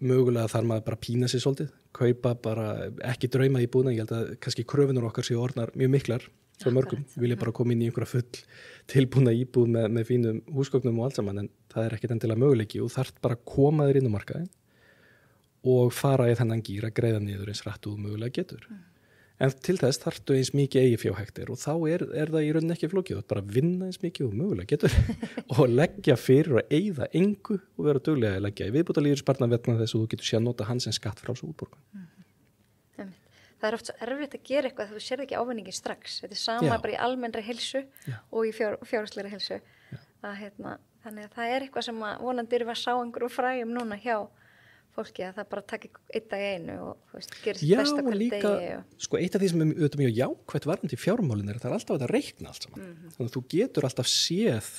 S2: mögulega þarf maður bara að pína sér svolítið, kaupa bara ekki drauma íbúðina. Ég held að kannski kröfunar okkar séu orðnar mjög miklar svo mörgum. Við vilja bara koma inn í einhverja full tilbúna íbúð með fínum húsgögnum og allt saman, en það er ekkit endilega möguleiki og þarf bara að koma þér inn á markaðinn og fara í þennan gír að greiða niður eins rætt og mögulega getur. En til þess þarftu eins mikið eigið hægt og þá er það í rauninni ekki flókið. Þú bara vinna eins mikið og mögulega getur og leggja fyrir og eyða engu og vera duglega að leggja í viðbótarlífeyrissparnað vegna þess að þú getur séð að nota hans en skattfrjálsa útborgun.
S1: Það er oft svo erfitt að gera eitthvað þegar þú sérð ekki ávinningin strax. Þetta er sama bara í almennri heilsu og í fjárhagslegri heilsu. Þannig að það er eitthvað sem vonandi erum við að sá einhverjum fræjum núna hjá fólki, að það bara taki einn dag í einu og gerist besta hverju degi. Já,
S2: líka, eitt af því sem er auðvitað mjög jákvætt varðandi í fjármálin er að það er alltaf að reikna allt saman. Þannig að þú getur alltaf séð,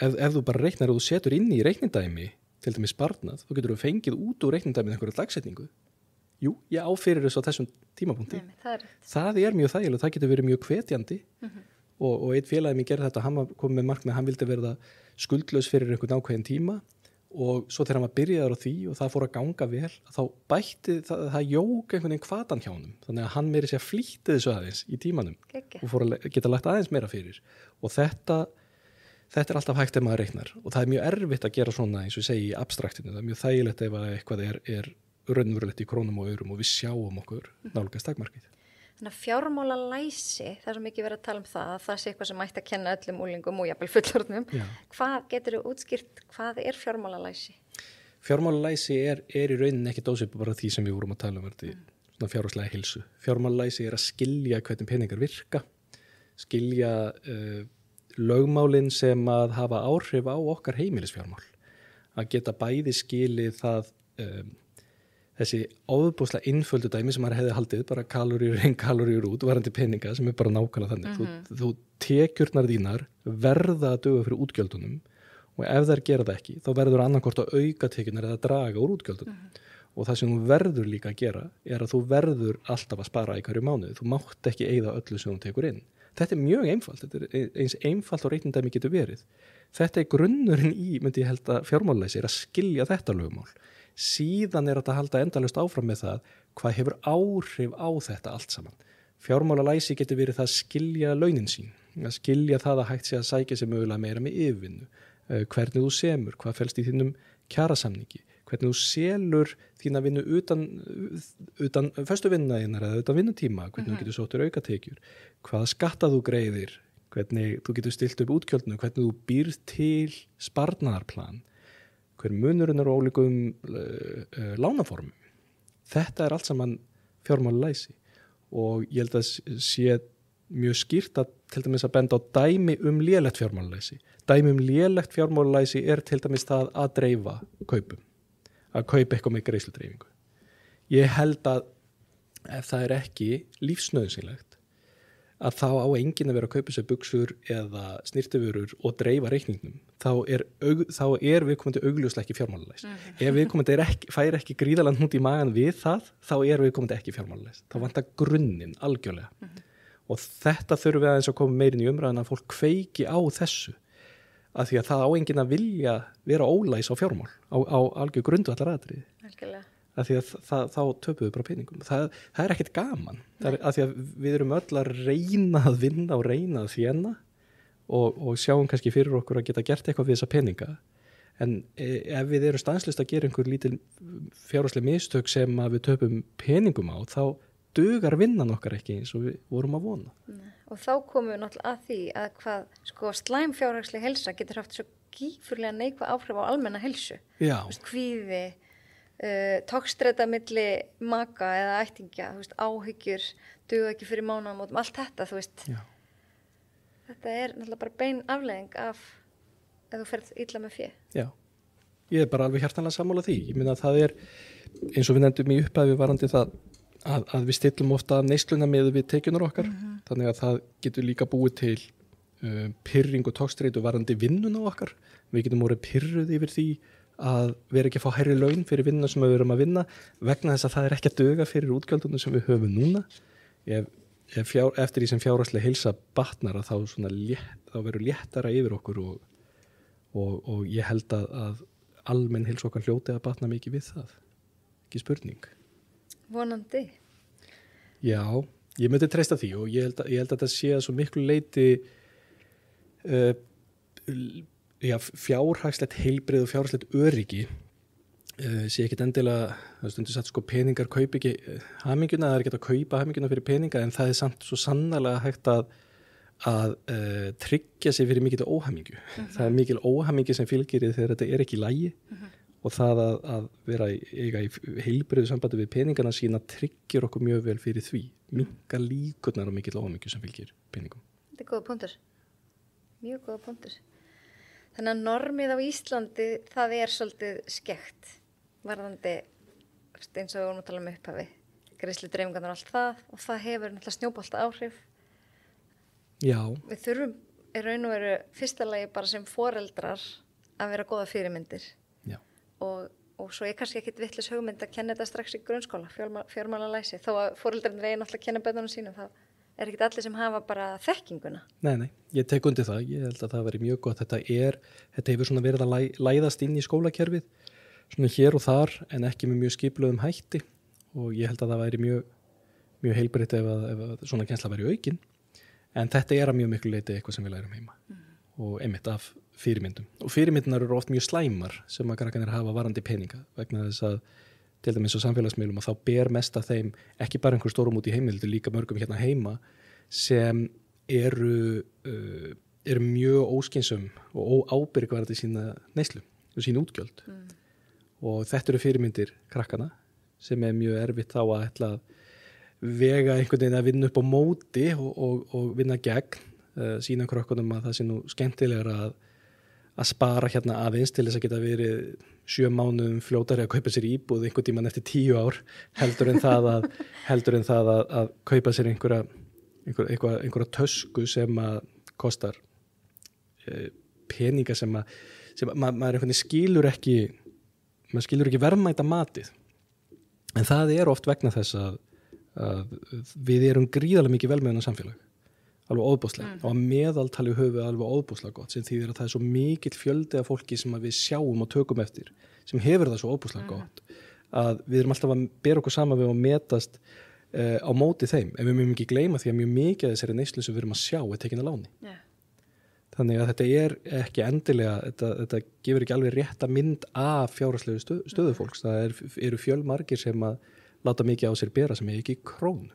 S2: ef þú bara reiknar og þú setur inn í reiknindæmi, til dæmis sparnað, þá getur þú fengið út úr reiknindæmið einhverja dagsetningu. Jú, ég áfyrir þessu á þessum tímapunkti. Það er mjög þægilegt, það getur verið mjög hvetjandi og einn félagi mér gerði þetta, hann kom með markmið, hann vildi verða skuldlaus fyrir einhvern ákveðin tíma og svo þegar hann var byrjaður á því og það fór að ganga vel, þá bætti það jók einhvern veginn hvatan hjá honum, þannig að hann meiri sér flýtti þessu aðeins í tímanum og fór að geta lagt aðeins meira fyrir og þetta er alltaf hægt ef maður reiknar og það er mjög erfitt að gera svona eins og ég segi í abstraktinu, það er mjög þægilegt ef eitthvað er raunverulegt í krónum og aurum og við sjáum okkur nálgast takmarkið.
S1: Þannig að fjármálalæsi, það er svo mikið verið að tala um það sé eitthvað sem ætti að kenna öllum úlingum og jafnvel fullorðnum. Hvað getur þú útskýrt, hvað er fjármálalæsi?
S2: Fjármálalæsi er í rauninni ekki dósip bara því sem við vorum að tala um svona fjárhagslega heilsu. Fjármálalæsi er að skilja hvernig peningar virka, skilja lögmálin sem að hafa áhrif á okkar heimilisfjármál. Að geta bæði skilið það þessi ofboðslega innföldu dæmi sem maður hefði haldið, bara kaloríur inn, kaloríur út, varandi peninga sem er bara nákvæmlega þannig. Þú tekjurnar þínar verða að duga fyrir útgjöldunum og ef þær gera það ekki, þá verður annarkvort að auka tekjurnar eða draga úr útgjöldunum. Og það sem þú verður líka að gera er að þú verður alltaf að spara í hverju mánuði. Þú mátt ekki eyða öllu sem þú tekur inn. Þetta er mjög einfalt, þetta er eins einfalt og reiknindæmi getur verið. Þetta er grunnurinn í, myndi ég held að fjármálalæsi er að skilja þetta lögmál. síðan er þetta að halda endalaust áfram með það hvað hefur áhrif á þetta allt saman. Fjármálalæsi getur verið það að skilja launin sín, að skilja það að hægt sé að sækja sér mögulega meira með yfirvinnu, hvernig þú semur, hvað felst í þínum kjarasamningi, hvernig þú selur þína vinnu utan föstu vinnaðinnar eða utan vinnutíma, hvernig þú getur sóttur aukatekjur, hvaða skatta þú greiðir, hvernig þú getur stilt upp útgjöldinu, hvernig þú býrð til sparnaðarplan, hver munurinn er ólíkum lánaformum. Þetta er allt saman fjármálalæsi og ég held að sé mjög skýrt að til dæmis að benda á dæmi lélegt fjármálalæsi. Dæmi lélegt fjármálalæsi er til dæmis það að dreifa kaupum, að kaupa eitthvað með greiðsludreifingu. Ég held að ef það er ekki lífsnauðsynlegt að þá á enginn að vera að kaupa sér buxur eða snirtivörur og dreifa reikningnum, þá er viðkomandi augljóslega ekki fjármálalæs. Ef viðkomandi fær ekki gríðalega hnút í magan við það, þá er viðkomandi ekki fjármálalæs. Þá vantar grunninn algjörlega. Og þetta þurfum við aðeins að koma meirinn í umræðan að fólk kveiki á þessu, af því að það á enginn að vilja vera ólæs á fjármál, á algjör grundvallar atriði. Algjörlega. Af því að þá töpum við bara peningum. Það er ekkert gaman. Það er af því að við erum öll að reyna að vinna og reyna að þéna og sjáum kannski fyrir okkur að geta gert eitthvað við þessa peninga. En ef við erum stanslist að gera einhver lítil fjárhagsleg mistök sem að við töpum peningum á, þá dugar vinnan okkar ekki eins og við vorum að vona.
S1: Nei. Og þá komum við náttúrulega að því að hvað slæm fjárhagsleg heilsa getur haft svo gífurlega neikvæð áhrif á almenna heilsu.
S2: Já.
S1: Kvíði, togstreita milli maka eða ættingja, áhyggjur, duga ekki fyrir mánaðamótum, allt þetta,
S2: Já.
S1: Þetta er náttúrulega bara bein afleiðing af ef þú ferð illa með fé.
S2: Já, ég er bara alveg hjartanlega sammála því. Ég meina að það er, eins og við nefndum í upphæfi varandi það, að við stillum ofta neysluna með við tekjunar okkar, þannig að það getur líka búið til pirring og togstreitu varandi vinnuna okkar. Við getum orðið pirruð yfir því að vera ekki að fá hærri laun fyrir vinnuna sem við erum að vinna vegna þess að það er ekki að duga fyrir útgjöldunum sem við höfum núna. Eftir því sem fjárhagsleg heilsa batnar að þá verður léttara yfir okkur og ég held að almenn heilsa okkar hljóti að batna mikið við það. Ekki spurning.
S1: Vonandi.
S2: Já, ég myndi treysta því og ég held að það sé að svo miklu leyti fjárhagslegt heilbrigði og fjárhagslegt öryggi sé ekkit endilega, það stundur satt peningar kaupa ekki hamingjuna, það er ekki að kaupa hamingjuna fyrir peninga en það er samt svo sannarlega hægt að tryggja sig fyrir mikil óhamingju. Það er mikil óhamingju sem fylgir þegar þetta er ekki í lagi og það að vera eiga í heilbrigðu sambandi við peningana sína tryggir okkur mjög vel fyrir því. Minnka líkurnar og mikil óhamingju sem fylgir peningum.
S1: Þetta er góða punktur. Mjög góða punktur. Þannig að normið á Íslandi, það er svolítið skekkt varðandi eins og við vorum að tala um upphafi. Greiðsludreifingarnar og allt það og það hefur náttúrulega snjóbolta áhrif.
S2: Já.
S1: Við þurfum í raun og veru fyrsta lagi bara sem foreldrar að vera góða fyrirmyndir.
S2: Já.
S1: Og svo er kannski ekkit vitlaus hugmynd að kenna þetta strax í grunnskóla, fjármálalæsi. Þó að foreldrarnir eigi náttúrulega að kenna börnunum sínum það. Er ekkit allir sem hafa bara þekkinguna?
S2: Nei, ég tek undir það. Ég held að það veri mjög gott. Þetta hefur svona verið að læðast inn í skólakerfið, svona hér og þar, en ekki með mjög skipulögðum hætti og ég held að það væri mjög heilbrigt ef svona kennsla væri aukin. En þetta er að mjög miklu leyti eitthvað sem við lærum heima og einmitt af fyrirmyndum. Og fyrirmyndunar eru oft mjög slæmar sem að krakkarnir hafa varandi peninga vegna þess að til dæmis á samfélagsmiðlum að þá ber mest af þeim ekki bara einhver stórum út í heimildu, líka mörgum hérna heima sem eru mjög óskynsum og óábyrgvarandi sína neyslu og sína útgjöld og þetta eru fyrirmyndir krakkana sem er mjög erfitt þá að ætla að vega einhvern veginn að vinna upp á móti og vinna gegn sína krakkanum að það sé nú skemmtilegra að spara hérna aðeins til þess að geta verið 7 mánuðum fljótari að kaupa sér íbúð einhvern tímann eftir 10 ár heldur en það að kaupa sér einhverja tösku sem að kostar peninga sem maður einhvern veginn skilur ekki verðmæta matið en það er oft vegna þess að við erum gríðarlega mikið velmeðunar samfélag alveg óbúslega og að meðaltali höfu alveg óbúslega gott sem þýðir að það svo mikill fjöldi af fólki sem að við sjáum og tökum eftir sem hefur það svo óbúslega gott að við erum alltaf að bera okkur saman við og metast á móti þeim en við mögum ekki gleyma því að mjög mikið af þessari neyslu sem við erum að sjá er tekin að láni þannig að þetta er ekki endilega þetta gefur ekki alveg rétta mynd af fjárhagslegu stöðu fólks það eru fjölmargir sem að láta mikið á sér bera sem er ekki krónu.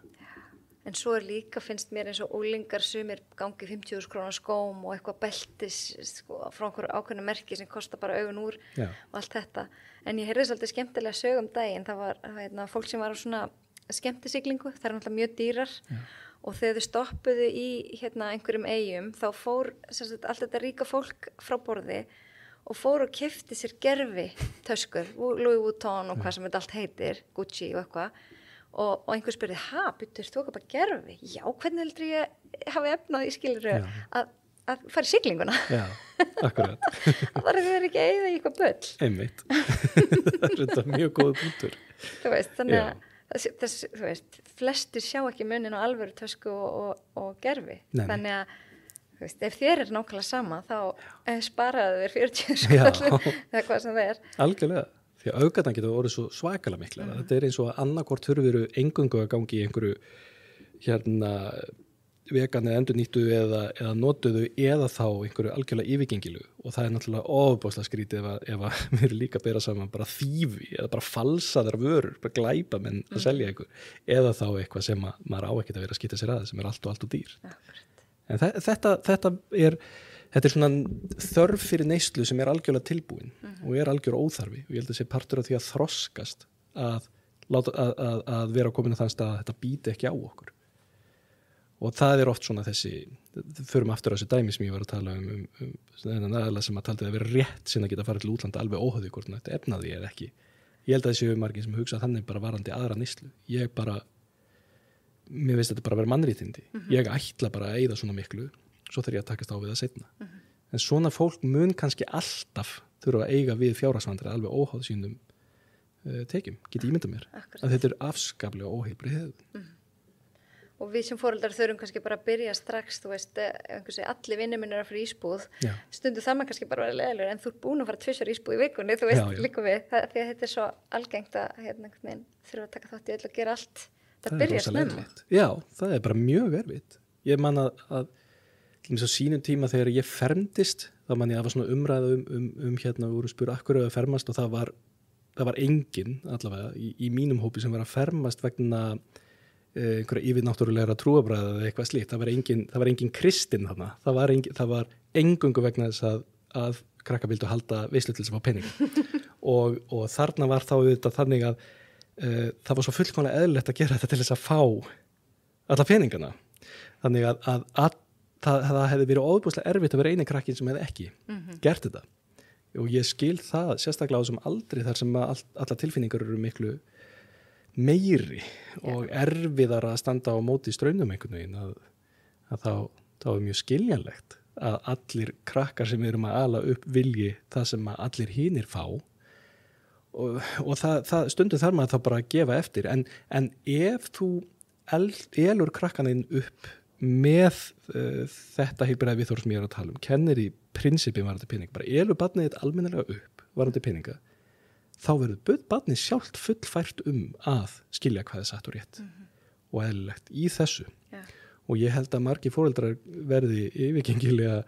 S1: En svo líka finnst mér eins og unglingar sumir gangi 50.000 krónar skóm og eitthvað beltis sko, frá einhverju ákveðnu merki sem kostar bara augun úr og allt þetta. En ég heyrði svolítið skemmtilega sög daginn. Það var fólk sem var á svona skemmtisiglingu. Það er náttúrulega mjög dýrar og þegar þau stoppuðu í einhverjum eyjum þá fór allt þetta ríka fólk frá borði og fór og keypti sér gerfi töskur, Louis Vuitton og hvað sem þetta allt heitir, Gucci og eitthvað. Og einhver spurði, býttu, þú okkar bara gerfi? Já, hvernig heldur ég hafi efnað í skiluru að fara í siglinguna?
S2: Já, akkurat.
S1: Það var ekki eyða í eitthvað bull.
S2: Einmitt. Það er þetta mjög góð punktur.
S1: Þú veist, þannig að þú veist, flestir sjá ekki munin á alvöru tösku og gerfi. Nei. Þannig að, þú veist, ef þér er nákvæmlega sama, þá sparaðu þér 40 skall eða hvað sem það er. Algjörlega.
S2: Því að auðgatan getur orðið svo svakalega mikla. Þetta er eins og að annarkvort þurfiru eingöngu að gangi í einhverju vegan eða endurnýttu eða notuðu eða þá einhverju algjörlega yfirgengilu og það er náttúrulega ofboðslega skrítið ef að við erum líka að bera saman bara þýfi eða bara falsaðar vörur, bara glæpa menn að selja einhver eða þá eitthvað sem maður á ekkert að vera að skýta sér að sem er allt og dýr. En þetta er svona þörf fyrir neyslu sem er algjörlega tilbúin og er algjörlega óþarfi og ég held að það sé partur af því að þroskast að vera komin á þann stað að þetta býti ekki á okkur og það er oft svona förum aftur á þessu dæmi sem ég var að tala um þennan aðeins sem að taldi að vera rétt sem að geta farið til útlanda alveg óhauði hvort þetta efnaði eða ekki. Ég held að þessi margir sem hugsa þannig bara varandi aðra neyslu. Mér veist þetta bara að vera mannréttindi. Ég ætla bara að eyða svona miklu svo þarf ég að takast á við það seinna. En svona fólk mun kannski alltaf þurfa að eiga við fjárhagsvandræði alveg óháð sínum tekjum, get ég ímyndað mér. Akkurat. Að þetta er afskaplega óheilbrigð hegðun.
S1: Og við sem foreldrar þurfum kannski bara að byrja strax, þú veist, allir vinnir minn er að fara í ísbúð, stundu það maður kannski bara vera leiðilegur, en þú ert búin að fara 2 í ísbúð í vikunni, þú veist, líka við, því að þetta er svo algengt að þurfa að taka þátt í öll og gera allt. Það byrja snemma.
S2: Já, það er bara mjög erfitt. Ég man að á sínum tíma þegar ég fermdist, þá man ég að það var svona umræða við vorum spura akkur að fermast og það var enginn allavega í mínum hópi sem var að fermast vegna einhverja yfirnáttúrulegra trúarbragða eða eitthvað slíkt. Það var engin kristinn þarna. Það var eingöngu vegna þess að krakkar vildu halda veislu til þess að fá peninga. og þarna var þá auðvitað þannig að það var svo fullkomlega eðlilegt að gera þetta til þess að fá alla peningana. Þannig að það hefði verið óbúslega erfitt að vera eini krakkin sem hefði ekki gert þetta. Og ég skil það sérstaklega á þessum aldri þar sem alla tilfinningar eru miklu meiri og erfiðar að standa á móti straumnum einhvern veginn að þá er mjög skiljanlegt að allir krakkar sem erum að ala upp vilji það sem að allir hinir fá og það stundum þarf maður þá bara að gefa eftir en ef þú elur krakkaninn upp með þetta heilbrigða viðhorf sem ég er að tala kennir í prinsippi varandi peninga bara elur barnið þitt almennilega upp varandi peninga þá verður barnið sjálft fullfært að skilja hvað er satt og rétt og eðlilegt í þessu og ég held að margir foreldrar verði yfirgengilega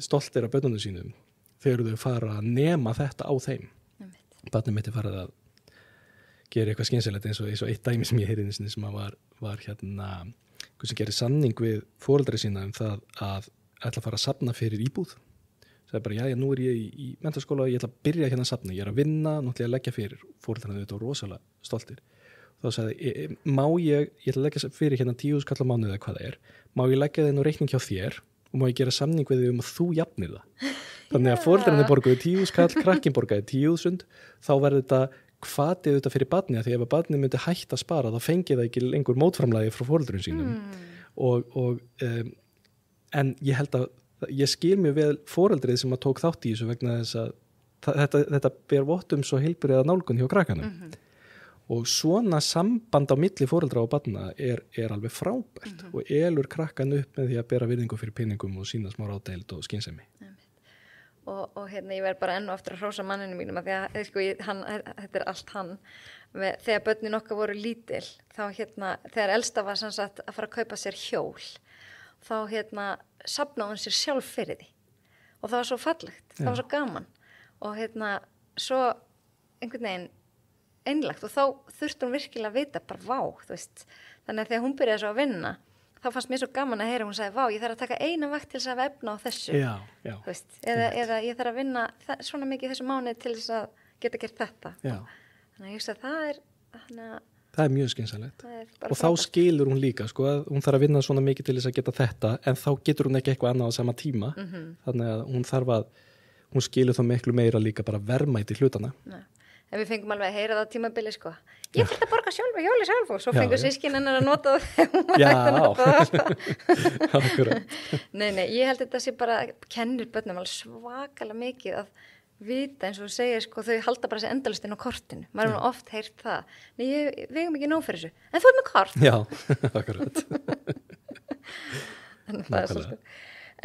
S2: stoltir af börnunum sínum þegar þau fara að nema þetta á þeim barnið mitt er farið að gera eitthvað skynsilegt eins og eitt dæmi sem ég heyrði sem var sem gerir samning við foreldri sína það að ætla að fara að safna fyrir íbúð það er bara, nú er ég í menntaskóla og ég ætla að byrja hérna að safna, ég er að vinna náttúrulega að leggja fyrir, foreldrarnir þetta var rosalega stoltir þá sagði, ég ætla að leggja fyrir hérna 10.000 kall á mánuði eða hvað það er, má ég leggja það inn á reikning hjá þér og má ég gera samning við þig að þú jafnir það þannig að foreldrarnir borguðu 10.000 kall, krakkin borgaði 10.000 þá verður þetta hvatið þetta fyrir barnið því ef að barnið myndi hægt að spara þá fengi það ekki lengur mótframlagi frá foreldrum sínum en ég held að ég skil mjög vel foreldrið sem að tók þátt í þessu vegna þess að þetta ber vott svo heilbrigða nálgun hjá krakkanum og svona samband á milli foreldra og barna er alveg frábært og elur krakkan upp með því að bera virðingu fyrir peningum og sína smá rádeild og skynsemi.
S1: Og hérna ég verð bara enn og aftur að hrósa manninu mínum að því að sko, þetta allt hann þegar börnin okkar voru lítil þá hérna, þegar elsta var sem sagt að fara að kaupa sér hjól þá hérna safnaði hún sér sjálf fyrir því og það var svo fallegt, það var svo gaman og hérna svo einhvern veginn einlægt og þá þurfti hún virkilega að vita bara vá, þú veist, þannig að þegar hún byrjaði svo að vinna þá fannst mér svo gaman að heyra, hún sagði, vá, ég þarf að taka eina vakt til þess að efna á þessu,
S2: já.
S1: Þú veist, eða ég þarf að vinna svona mikið þessu mánuði til þess að geta gert þetta.
S2: Já.
S1: Þannig að ég veist að
S2: það er mjög skynsamlegt. Og þá
S1: frábært.
S2: skilur hún líka, sko, að hún þarf að vinna svona mikið til þess að geta þetta, en þá getur hún ekki eitthvað annað á sama tíma, þannig að hún skilur þá miklu meira líka bara verðmæti hlutana.
S1: Nei. En við fengum alveg að heyra það á tímabili sko. Ég fyrir að borga hjóli sjálf og svo fengum sískin hennar að nota það
S2: Akkurat.
S1: Nei, ég held þetta sé bara kennir börnum alveg svakalega mikið að vita eins og þú segir sko, þau halda bara sér endalaust inn á kortinu. Maður hefur oft heyrt það. Nei, við hefum ekki nóg fyrir þessu. En þú ert með kort.
S2: Já, akkurat.
S1: Þannig það svo.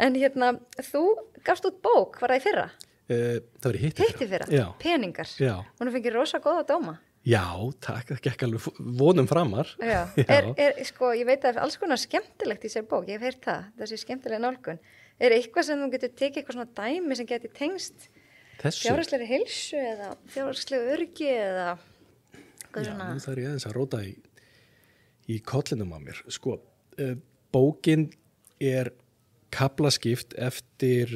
S1: En hérna, þú gafst út bók, var það í fyrra?
S2: Það var í hitti
S1: fyrra,
S2: Já.
S1: Peningar.
S2: Já.
S1: Hún fengið rosa góða dóma.
S2: Já, takk, það gekk alveg vonum framar.
S1: Já. Sko, ég veit að það er alls konar skemmtilegt í sér bók, ég hef heyrt það, þessi skemmtilega nálgun. Er eitthvað sem þú getur tekið eitthvað svona dæmi sem geti tengst fjárhagslegri heilsu eða fjárhagslegri öryggi eða eitthvað svona?
S2: Já, það er ég aðeins að róta í kollinum á mér. Sko, bókin er kaflaskipt eftir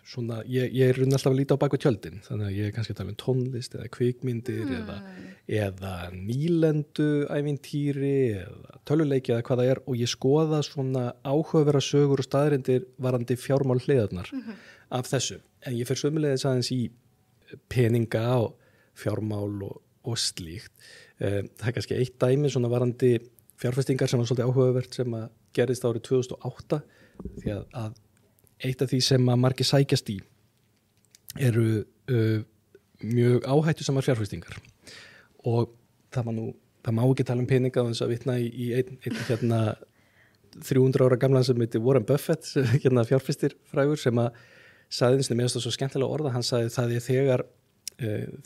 S2: svona, ég er alltaf að líta á baku tjöldin, þannig að ég er kannski að tala um tónlist eða kvikmyndir eða nýlendu ævintýri eða tölvuleiki eða hvað það er og ég skoða svona áhugaverða sögur og staðreyndir varandi fjármál hliðarnar af þessu. En ég fer sömuleiðis aðeins í peninga og fjármál og slíkt. Það er kannski eitt dæmi svona varandi fjárfestingar sem var svolítið áhugavert sem að gerist árið 2008 því að eitt af því sem að margir sækjast í eru mjög áhættusamar fjárfestingar og það má ekki tala um peninga þess að vitna í einn hérna 300 ára gamlan sem heitir Warren Buffett hérna fjárfestir frægur sem að sagði eins og mér svo skemmtilega orða, hann sagði það er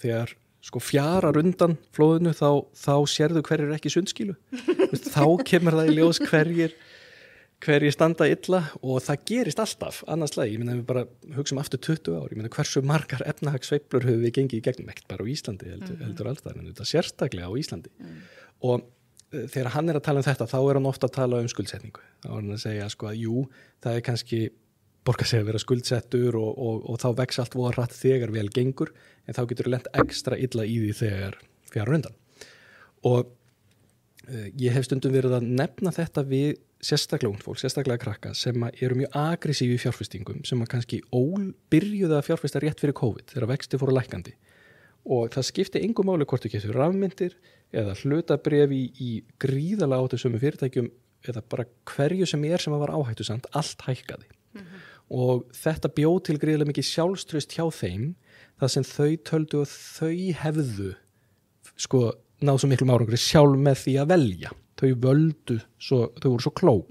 S2: þegar sko fjarar undan flóðinu þá sérðu hverjir ekki sundskílu þá kemur það í ljós hverjir standa illa og það gerist alltaf annars lagi, ég meina við bara hugsaum aftur 20 ár, ég meina hversu margar efnahagssveiflur höfum við gengið í gegnum, ekkert bara á Íslandi heldur alltaf, en þetta sérstaklega á Íslandi og þegar hann er að tala um þetta þá er hann ofta að tala um skuldsetningu þá er hann að segja sko að jú, það er kannski borga sig að vera skuldsettur og þá vex allt voða hratt þegar vel gengur en þá getur lent ekstra illa í því þegar fjarar undan og ég hef stundum verið að nefna þetta við sérstaklega ungt fólk, sérstaklega krakka sem eru mjög aggressífi í fjárfestingum sem að kannski byrjuðu að fjárfesta rétt fyrir COVID þegar vexti fóru lækkandi og það skipti engu máli hvort þú getur rafmyndir eða hlutabréf í gríðalega áhættusömu fyrirtækjum eða bara hverju sem var áhættusamt, allt hækkaði og þetta bjó til gríðalega mikið sjálfstraust hjá þeim það sem þau töldu og þau hefðu sko náð svo miklum árangri sjálf með því að velja þau voru svo klók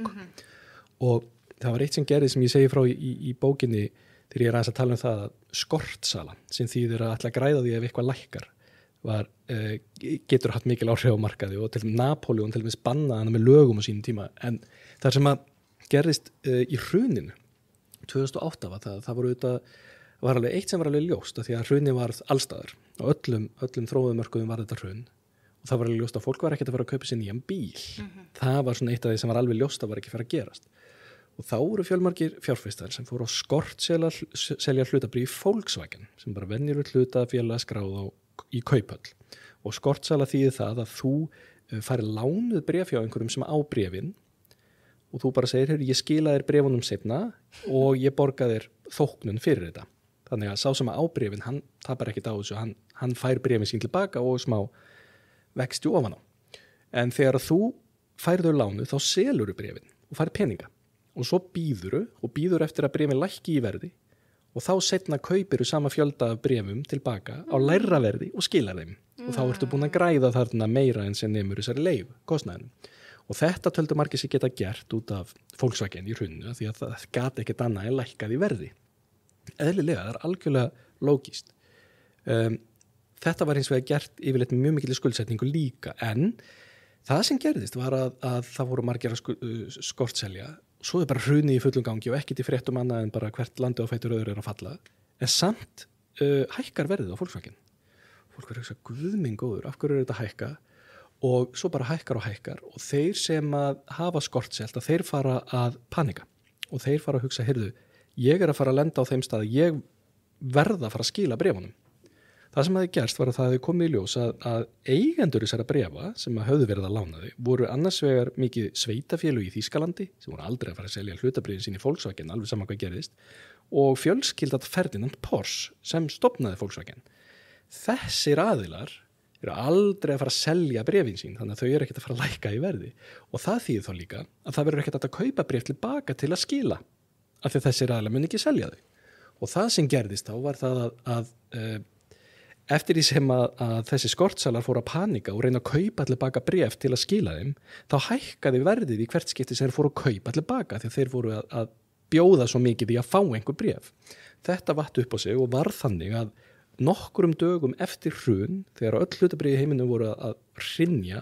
S2: og það var eitt sem gerði sem ég segi frá í bókinni þegar ég er aðeins að tala um það að skortsala sem þýðir að ætla að græða því ef eitthvað lækkar getur haft mikil áhrif á markaði og til Napóleon til og með bannaði hana með lögum á sínum tíma en það sem að gerðist í hruninu 2008 var það var alveg eitt sem var alveg ljóst því að hrunin var allstaðar og öllum þróðumörkuðum var þetta hrun og það var alveg ljóst að fólk var ekkert að fara að kaupa sér nýjan bíl það var svona eitt af því sem var alveg ljóst að var ekki að fara að gerast og þá voru fjölmargir fjárfestar sem fóru á selja hlutabréf í Volkswagen sem bara venjur hlutafélag skráð í kauphöll og skortsala þýðir það að þú færi lánuð bréf hjá einhverjum sem á bréfin og þú bara segir, ég skila þér bréfunum seinna og ég borga þér þóknun fyrir þetta þannig að sá sem á bréfin, hann tapar ekkert á þessu hann fær bréfin sín tilbaka og smá vexti ofan á. En þegar þú færðu lánu þá selurðu bréfin og færðu peninga og svo býður eftir að bréfin lækki í verði og þá seinna kaupirðu sama fjölda af bréfum tilbaka á lægra verði og skilar þeim og þá ertu búin að græða þarna meira en sem nemur þessari leið kostnaðinum. Og þetta töldu margir sig geta gert út af Volkswagen í hruninu því að það gat ekkert annað en lækkað í verði. Eðlilega, það algjörlega lógist. Þetta var hins vegar gert yfirleitt með mjög mikil skuldsetningu líka, en það sem gerðist var að það voru margir að skortselja, svo bara hrunið í fullum gangi og ekkert í fréttum annað en bara hvert landi á fætur öðru að falla, en samt hækkar verðið á Volkswagen. Fólk verður að hugsa, guð minn góður, af hverju þetta hækka? Og svo bara hækkar og þeir sem að hafa skortselt að þeir fara að panika og þeir fara að hugsa, heyrðu, ég að fara að lenda á þeim stað, ég verða að fara að skila bréfunum. Það sem hafði gerst var að það hefði komið í ljós að eigendur þessara bréfa sem að höfðu verið að lána þau voru annars vegar mikið sveitafélög í Þýskalandi sem voru aldrei að fara að selja hlutabréfin sín í Volkswagen, alveg saman hvað gerðist, og fjölskyldat Ferdinand Porsche sem stofnaði Volkswagen. Þessir aðilar eru aldrei að fara að selja bréfin sín, þannig að þau eru ekkert að fara að lækka í verði. Og það þýðir þá líka að það verður ekkert að kaupa bréf tilbaka til að skila, af því að þessir aðilar mun ekki selja þau. Og það sem gerðist þá var það að eftir því sem að þessi skortsalar fóru að panika og reyna að kaupa tilbaka bréf til að skila þeim, þá hækkaði verðið í hvert skipti sem þeir fóru að kaupa tilbaka, því að þeir fóru að bjóða svo mikið í að fá einhver bréf. Þetta vatt upp á sig og var þannig að nokkrum dögum eftir hrun, þegar öll hlutabréf í heiminum voru að hrynja,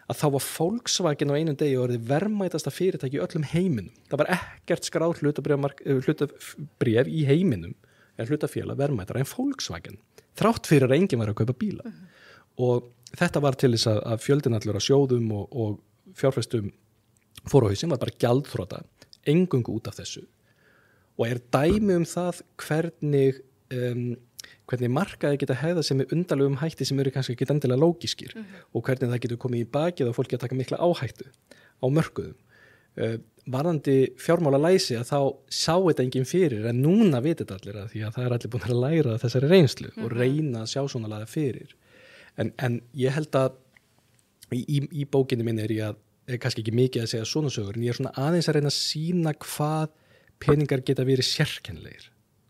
S2: að þá var Volkswagen á einum degi orðið verðmætasta fyrirtæki í öllum heiminum. Það var ekkert skráð hlutabréf í heiminum, eða hlutafélag verðmætara en Volkswagen, þrátt fyrir að enginn var að kaupa bíla. Og þetta var til þess að fjöldin allur að sjóðum og fjárfestum fór á hausinn, var bara gjaldþrota, eingöngu út af þessu. Og dæmi það hvernig markaði geta hegða sem undarlegum hætti sem eru kannski ekki endilega lógískir og hvernig það getur komið í bakið og fólki að taka mikla áhættu á mörkuðum. Varðandi fjármálalæsi að þá sá þetta enginn fyrir, en núna veit þetta allir að því að það allir búin að læra þessari reynslu og reyna að sjá svona laga fyrir. En ég held að í bókinni minni ég kannski ekki mikið að segja svona sögur, en ég svona aðeins að reyna að sýna hvað peningar geta verið sérkennilegir,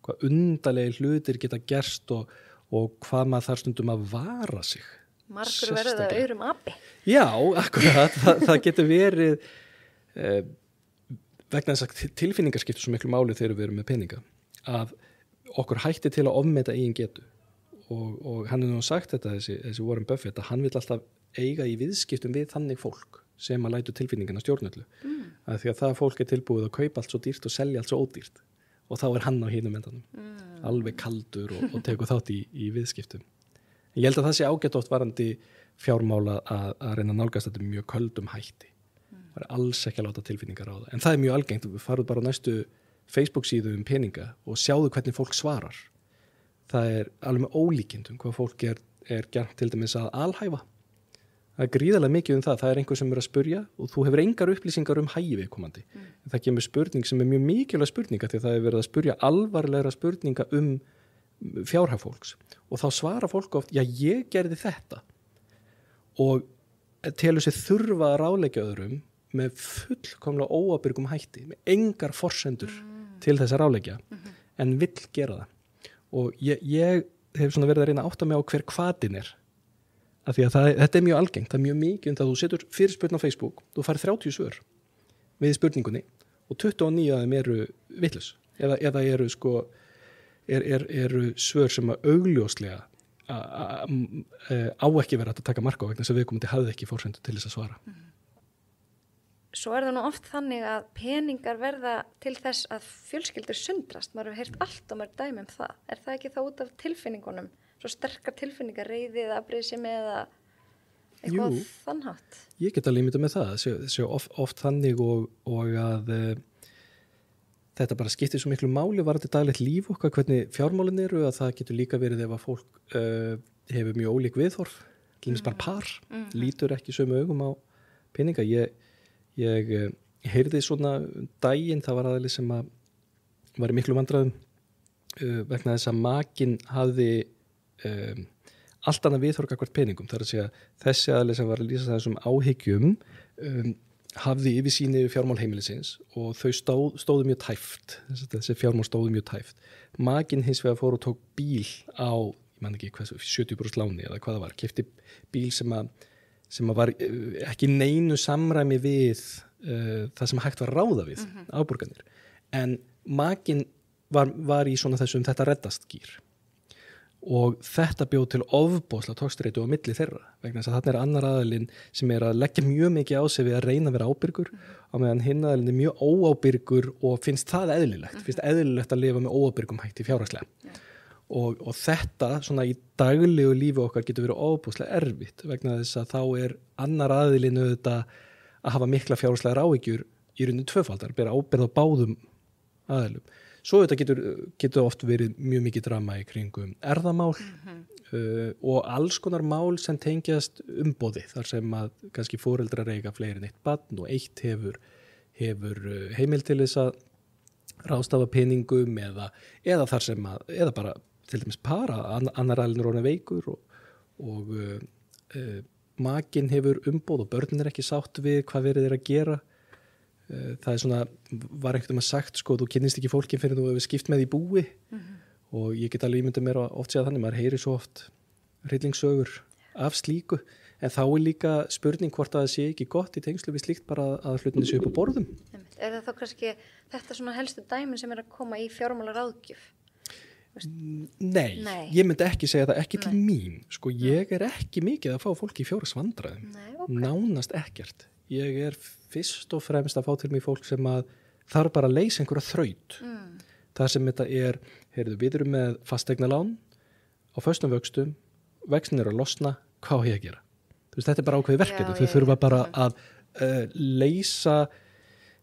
S2: hvað undarlegir hlutir geta gerst og hvað maður þarf stundum að vara sig.
S1: Margur verður það aurum api. Já,
S2: akkurat, það getur verið vegna þess að tilfinningar skipta svo miklu máli þegar við erum með peninga, að okkur hætti til að ofmeta eigin getu og hann nú sagt þetta, þessi Warren Buffett, að hann vill alltaf eiga í viðskiptum við þannig fólk sem að lætu tilfinningarna stjórnöldu, að því að það fólk tilbúið að kaupa allt svo dýrt og selja allt svo ódýrt og þá hann á hinum endanum, alveg kaldur og tekur þátt í viðskiptum. Ég held að það sé ágætt oft varandi fjármála að reyna að nálgast þetta mjög köldum hætti. Það alls ekki að láta tilfinningar á það. En það mjög algengt, við farum bara á næstu Facebook-síðu peninga og sjáðu hvernig fólk svarar. Það alveg með ólíkindum hvað fólk gert til dæmis að alhæfa. Það gríðarlega mikið það. Það einhver sem að spurja og þú hefur engar upplýsingar hagi viðkomandi. Það kemur spurning sem mjög mikilvæg spurninga því að það verið að spurja alvarlegra spurninga fjárhag fólks. Og þá svara fólk oft, já, ég gerði þetta. Og telur sig þurfa að ráðleggja öðrum með fullkomlega óábyrgum hætti, með engar forsendur til þess að ráðleggja, en vill gera það. Og ég hef svona verið að reyna að átta mig á hver hvatinn af því að þetta mjög algengt, það mjög mikið þegar þú setur fyrirspurn á Facebook, þú fær 30 svör við spurningunni og 29 af þeim eru vitlaus eða eru svör sem að augljóslega á ekki verið að taka mark á vegna þess að viðkomandi hafði ekki forsendur til þess að svara.
S1: Svo það nú oft þannig að peningar verða til þess að fjölskyldur sundrast. Maður hefur heyrt allt og mörg dæmi það. Það ekki þá út af tilfinningunum? Svo sterkar tilfinningar, reiði eða afbrýðisemi eða eitthvað þannhátt?
S2: Ég get alveg ímyndað með það. Sjá oft þannig og að þetta bara skiptir svo miklu máli varðandi daglegt líf okkar, hvernig fjármálin eru, að það getur líka verið ef að fólk hefur mjög ólík viðhorf, til dæmis bara par, lítur ekki sömu augum á peninga. Ég heyrði svona daginn, það var aðeins sem að var í miklu vandræðum vegna þess að makinn hafði allt annað viðhorf gagnvart peningum. Það að segja þessi aðeins sem var að lýsa þessum áhyggjum hafði yfirsýn yfir fjármál heimilisins og þau stóðu mjög tæft, þessi fjármál stóðu mjög tæft. Makinn hins vegar fór og tók bíl á ég man ekki hvað, 70% láni eða hvað það var, keypti bíl sem að var ekki neinu samræmi við það sem hægt var að ráða við afborganir, en makinn var í svona þessum þetta reddast gír og þetta bjóð til ofboðslega togstreitu á milli þeirra, vegna þess að þarna annar aðilinn sem að leggja mjög mikið á sig við að reyna að vera ábyrgur, á meðan hinn aðilinn mjög óábyrgur og finnst það eðlilegt, finnst eðlilegt að lifa með óábyrgum hætti fjárhagslega. Og þetta svona í daglegu lífi okkar getur verið ofboðslega erfitt, vegna þess að þá annar aðilinn auðvitað að hafa mikla fjárhagslegar áhyggjur í rauninni tvöfaldar, bera ábyrgð á báðum aðilum. Svo þetta getur oft verið mjög mikið drama í kringum erfðamál og alls konar mál sem tengjast umboði, þar sem að kannski foreldrar eiga fleiri en eitt barn og eitt hefur heimild til þess að ráðstafa peningum eða þar sem að, eða bara til dæmis para, annar aðilinn orðinn veikur og makinn hefur umboð og börnin ekki sátt við hvað verið að gera. Það svona, var einhvern veginn sagt, sko, þú kynnist ekki fólkin fyrir þú hefur skipt með í búi og ég get alveg ímyndað mér oft séð þannig, maður heyrir svo oft hryllingssögur af slíku, en þá líka spurning hvort að það sé ekki gott í tengslu við slíkt bara að hlutinni sé upp á borðum.
S1: Það þá kannski þetta svona helstu dæmin sem að koma í fjármálaráðgjöf?
S2: Nei, ég myndi ekki segja það, ekki til mín, sko, ég ekki mikið að fá fólki í fjárhagsvandræðum, nánast ekkert. Ég fyrst og fremst að fá til mig fólk sem að þarf bara að leysa einhverja þraut. Það sem þetta heyrðu, við erum með fasteignalán á föstum vöxtum, vextin að losna, hvað á ég að gera? Þú veist, þetta bara ákveðið verkefni, þau þurfa bara að leysa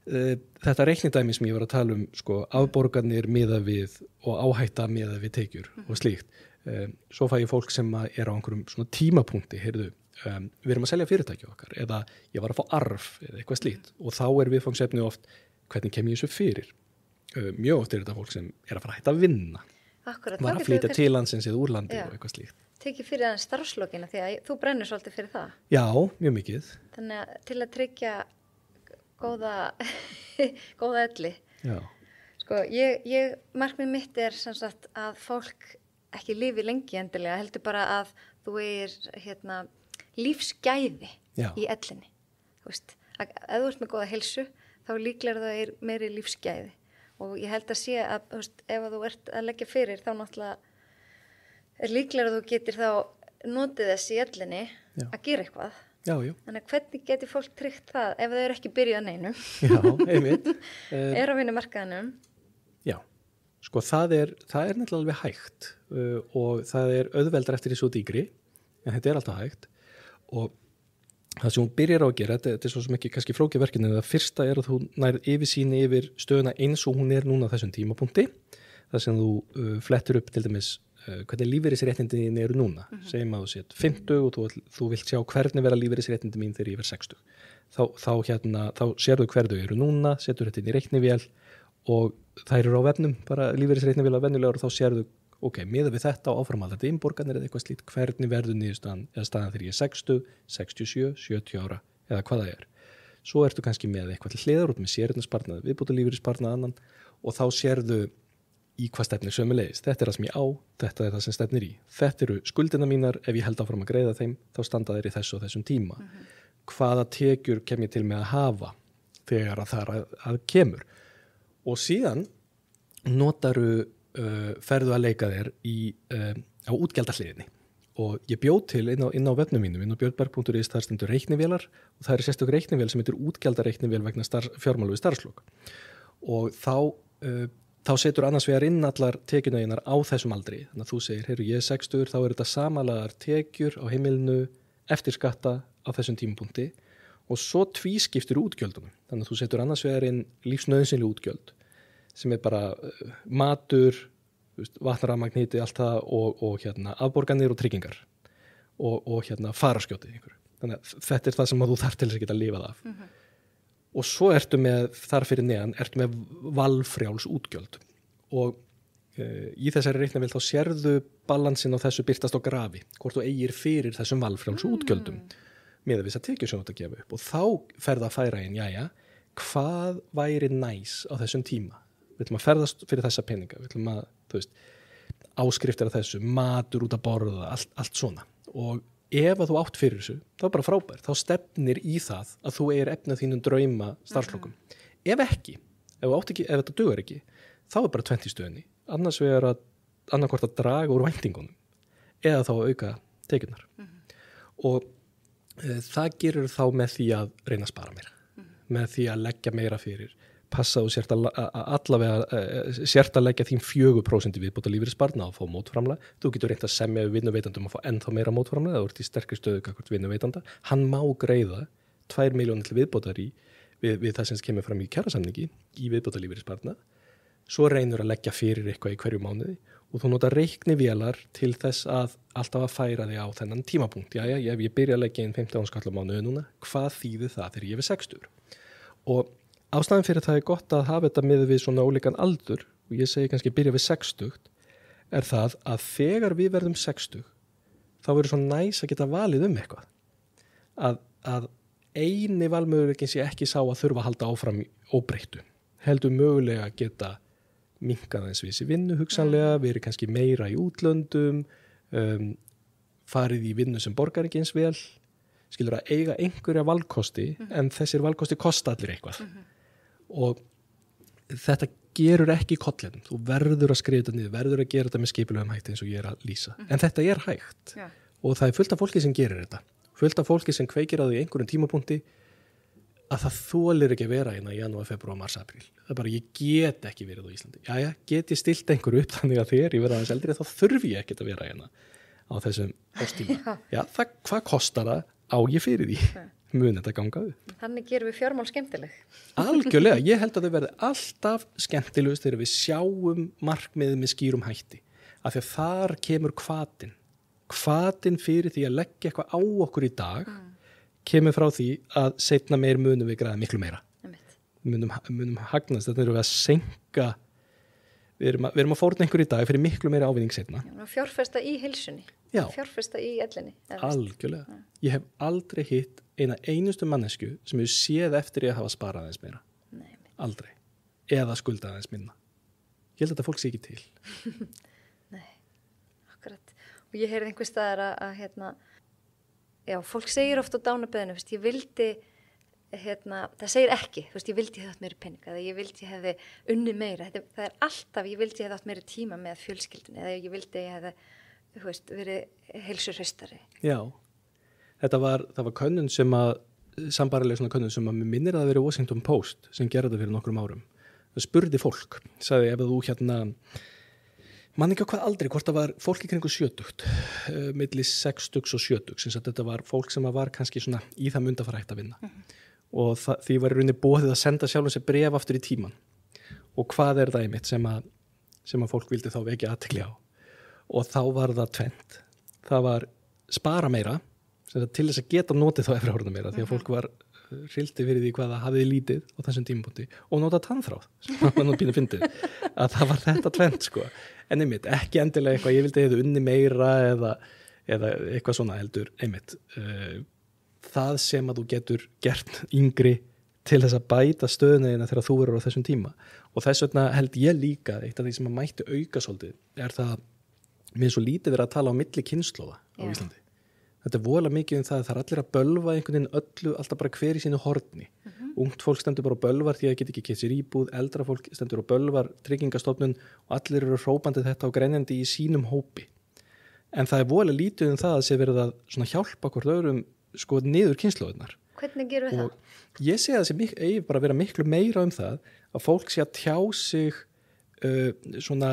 S2: þetta reiknidæmi sem ég var að tala sko, afborganir miða við og áhætta miða við tekjur og slíkt. Svo fæ ég fólk sem á einhverjum svona tímapunkti, heyrðu, við erum að selja fyrirtæki okkar eða ég var að fá arf eða eitthvað slíkt og þá viðfangsefni oft hvernig kem ég þessu fyrir. Mjög oft þetta fólk sem að fara að hætta að vinna.
S1: Akkurat,
S2: var að flytja til landsins eða úr landi og eitthvað slíkt.
S1: Tekið fyrir það starfslokina því að þú brennir svolítið fyrir það.
S2: Já, mjög mikið.
S1: Þannig að til að tryggja góða elli. Já. Sko, markmið mitt sem sagt að fólk ekki lifi lengi endilega, heldur bara að þú lífsgæði í ellinni. Þú veist, ef þú ert með góða heilsu, þá líklega það meiri lífsgæði. Og ég held að sé að, þú veist, ef þú ert að leggja fyrir, þá náttúrulega líklega þú getur þá notið þess í ellinni að gera eitthvað.
S2: Já.
S1: Þannig að hvernig getur fólk tryggt það ef þau ekki byrjað neinu?
S2: Já, einmitt.
S1: Á vinnumarkaðinum?
S2: Já, sko það náttúrulega alveg hægt og það auðveldar eftir þessu dýgri, en þetta alltaf hægt. Og það sem hún byrjar á að gera, þetta svo sem ekki kannski flókið verkefni, það fyrsta að þú nærð yfirsýni yfir stöðuna eins og hún núna á þessum tímapunkti, þar sem þú flettur upp til dæmis hvernig lífeyrisréttindin eru núna. Segjum að þú sett 50 og þú vilt sjá hvernig vera lífeyrisréttindi mín þegar ég verð 60. Þá sérðu hverðu eru núna, setur þetta inn í reiknivél og þær eru á vefnum, bara lífeyrisreiknivél á venjulegur og þá sérðu miðað við þetta og áframhaldandi innborganir eða eitthvað slíkt, hvernig verður niðurstaðan eða staðan þegar ég 60, 67, 70 ára eða hvað það Svo ertu kannski með eitthvað til hliðar út með séreignarsparnað, viðbótarlífeyrissparnað annan og þá sérðu í hvað stefnir sömuleiðis. Þetta það sem ég á, þetta það sem stefnir í. Þetta eru skuldina mínar, ef ég held áfram að greiða þeim, þá standa þeir í þessu og þessum tíma. Hvaða tekjur kem ég til með að hafa þegar að það að kemur? Og síðan notaru ferðu að leika þér á útgjaldahliðinni og ég bjóð til inn á vefnum mínum, inn á björnberg.is, þar stendur reiknivélar og það sérstök reiknivél sem heitir útgjaldareiknivél vegna fjármála við starfslok og þá setur annars vegar inn allar tekjunauðinar á þessum aldri, þannig að þú segir, heyrðu ég 60, þá þetta samanlagðar tekjur á heimilinu eftir skatta á þessum tímapunkti og svo tvískiptir útgjöldunum, þannig að þú setur annars vegar inn lífsnauðsynleg útgjöld sem bara matur, vatnarafmagnhiti, allt það og afborganir og tryggingar og faraskjótið einhver. Þannig að þetta það sem þú þarf til þess að geta lifað af. Og svo ertu með, þar fyrir neðan, ertu með valfrjáls útgjöld og í þessari reiknivél þá sérðu balansin á þessu birtast á grafi, hvort þú eigir fyrir þessum valfrjáls útgjöldum með að tekjur sem þú ert að gefa upp og þá ferða að færa inn, hvað væri næs á þessum tíma? Við ætlum að ferðast fyrir þessa peninga, við ætlum að, áskriftir af þessu, matur út að borða, allt svona. Og ef að þú átt fyrir þessu, þá er bara frábært. Þá stefnir í það að þú efnað þínum drauma starfslokum. Ef ekki, ef þetta dugar ekki, þá er bara 20 stöðinni. Annars vegar annarkvort að draga úr væntingunum eða þá að auka tekjurnar. Og það gerur þá með því að reyna að spara meira. Með því að leggja meira fyrir. Passa þú sért að leggja þín 4% viðbóta lífeyrissparnað að fá mótframlag. Þú getur reynt að semja við vinnuveitandum að fá ennþá meira mótframlag, það ert í sterkri stöðu gagnvart vinnuveitanda. Hann má greiða 2 milljónir til viðbótar við það sem kemur fram í kjarasamningi í viðbóta lífeyrissparnað. Svo reynur að leggja fyrir eitthvað í hverju mánuði og þú nota reiknivélar til þess að alltaf að færa þig á þennan tímapunkt. Jæja, ef ég byrja að leggja inn 15 skall á mánuði núna, hvað þýðir það þegar ég er 60? Og ástæðan fyrir það gott að hafa þetta miðað við svona ólíkan aldur, og ég segi kannski byrja við 60, er það að þegar við verðum 60, þá verður svo næs að geta valið eitthvað. Að eini valmöguleikin sé ekki sá að þurfa að halda áfram í óbreyttu. Heldur mögulega að geta minkað eins við þessi vinnu hugsanlega, verið kannski meira í útlöndum, farið í vinnu sem borgar ekki eins vel, skilur að eiga einhverja valkosti, en þessir valkosti kosta allir eitthvað. Og þetta gerur ekki kollinum. Þú verður að skrifa þetta niður, verður að gera þetta með skipulegum hætti eins og ég að lýsa. En þetta er hægt. Já. Og það er fullt af fólki sem gerir þetta. Fullt af fólki sem kveikir á því einhverjum tímapunkti að það þolir ekki að vera hérna í janúar, febrúar, mars, apríl. Það er bara, ég get ekki verið á Íslandi. Jæja, get ég stilt einhverju upp þannig að þegar ég verða aðeins eldri, þá þurfi ég ekkert að vera hérna á þessum ástíma. Já, hvað kostar það á ég fyrir því? Mun þetta ganga upp.
S1: Þannig gerum við fjármál skemmtileg.
S2: Algjörlega, ég held að þau verði alltaf skemmtilegust þegar við sjáum markmiðið með skýrum hætti. Af því að þar kemur hvatinn fyrir því að leggja eitthvað á okkur í dag kemur frá því að seinna meir munum við græða miklu meira. Munum hagnast, þetta við að senka, við erum að fórna einhver í dag fyrir miklu meira ávinning seinna.
S1: Fjárfesta í heilsunni, fjárfesta í ellinni.
S2: Algjörlega. Ég hef aldrei hitt einustu mannesku sem hefur séð eftir að hafa sparað aðeins meira.
S1: Nei,
S2: aldrei. Eða skuldað aðeins minna. Ég held að þetta fólk sé ekki til.
S1: Nei, akkurat. Og ég heyrði einhvers staðar að fólk segir oft á dánabeðinu, ég vildi, það segir ekki, ég vildi ég hefði átt meiri pening, eða ég vildi ég hefði unni meira. Það er alltaf, ég vildi ég hefði átt meiri tíma með fjölskyldunni, eða ég vildi ég hefði, verið heilsurhraustari. Já, það var könnun sambarileg svona könnun sem að mér minnir að það verið Washington Post sem gerði þetta fyrir nokkrum árum. Það spurði fólk, sagði ef þú man ekki á hvað aldrei, hvort það var fólk í kringu 70, milli 60 og 70, sem að þetta var fólk sem var kannski svona í það mund að fara hægt að vinna. Og því var í rauninni boðið að senda sjálfum sér bréf aftur í tíman. Og hvað er það einmitt sem að fólk vildi þá vekja athygli á. Og þá var það tvennt. Það var spara meira, til þess að geta notið þá efri meira, því að fólk var hrildi fyrir því hvað það hafiði lítið á þessum tímapunkti og nota tannþráð, sem var nú pínu fyndið, að það var þetta tvennt sko. En einmitt, ekki endilega eitthvað, ég vildi hefði unni meira eða eitthvað svona heldur, einmitt, það sem að þú getur gert yngri til þess að bæta stöðuna þegar þú verður á þessum tíma. Og þess vegna held ég líka, eitt af því sem að mætti auka svolítið, er það, mér svo lítið verið að tala á milli kynslóða á Íslandi. Þetta er voðalega mikið það að það er allir að bölva einhvern veginn öllu, alltaf bara hver í sínu horni. Ungt fólk stendur bara og bölvar því að það get ekki keypt sér íbúð, eldra fólk stendur og bölvar tryggingastofnun og allir eru hrópandi þetta og grenjandi í sínum hópi. En það er voðalega lítið það að sé verið að svona hjálpa hvort öðrum sko niður kynslóðirnar. Hvernig gerum við það?
S2: Og ég sé að það eigi bara að vera miklu meira það að fólk sé að tjá sig svona,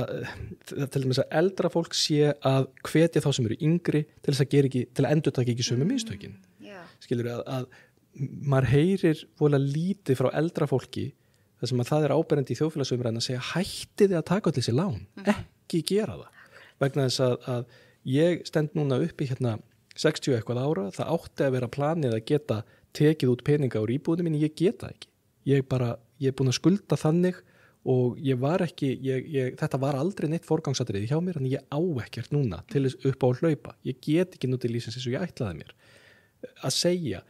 S2: til dæmis að eldra fólk sé að hvetja þá sem eru yngri til þess að til að endurtaka ekki sömu mistökin. Skilur að maður heyrir voðalega lítið frá eldra fólki þar sem að það er áberandi í þjóðfélagsumræðinu að segja hættið að taka allir sér lán, ekki gera það. Vegna þess að ég stend núna uppi 60 eitthvað ára, það átti að vera planið að geta tekið út peninga úr íbúðinu minni, ég geta ekki. Ég er búin að skulda þannig og ég var ekki, þetta var aldrei neitt forgangsatriði hjá mér, en ég á ekkert núna til þess upp á að hlaupa. Ég get ekki nútið lífsins eins og ég ætlaði mér að segja.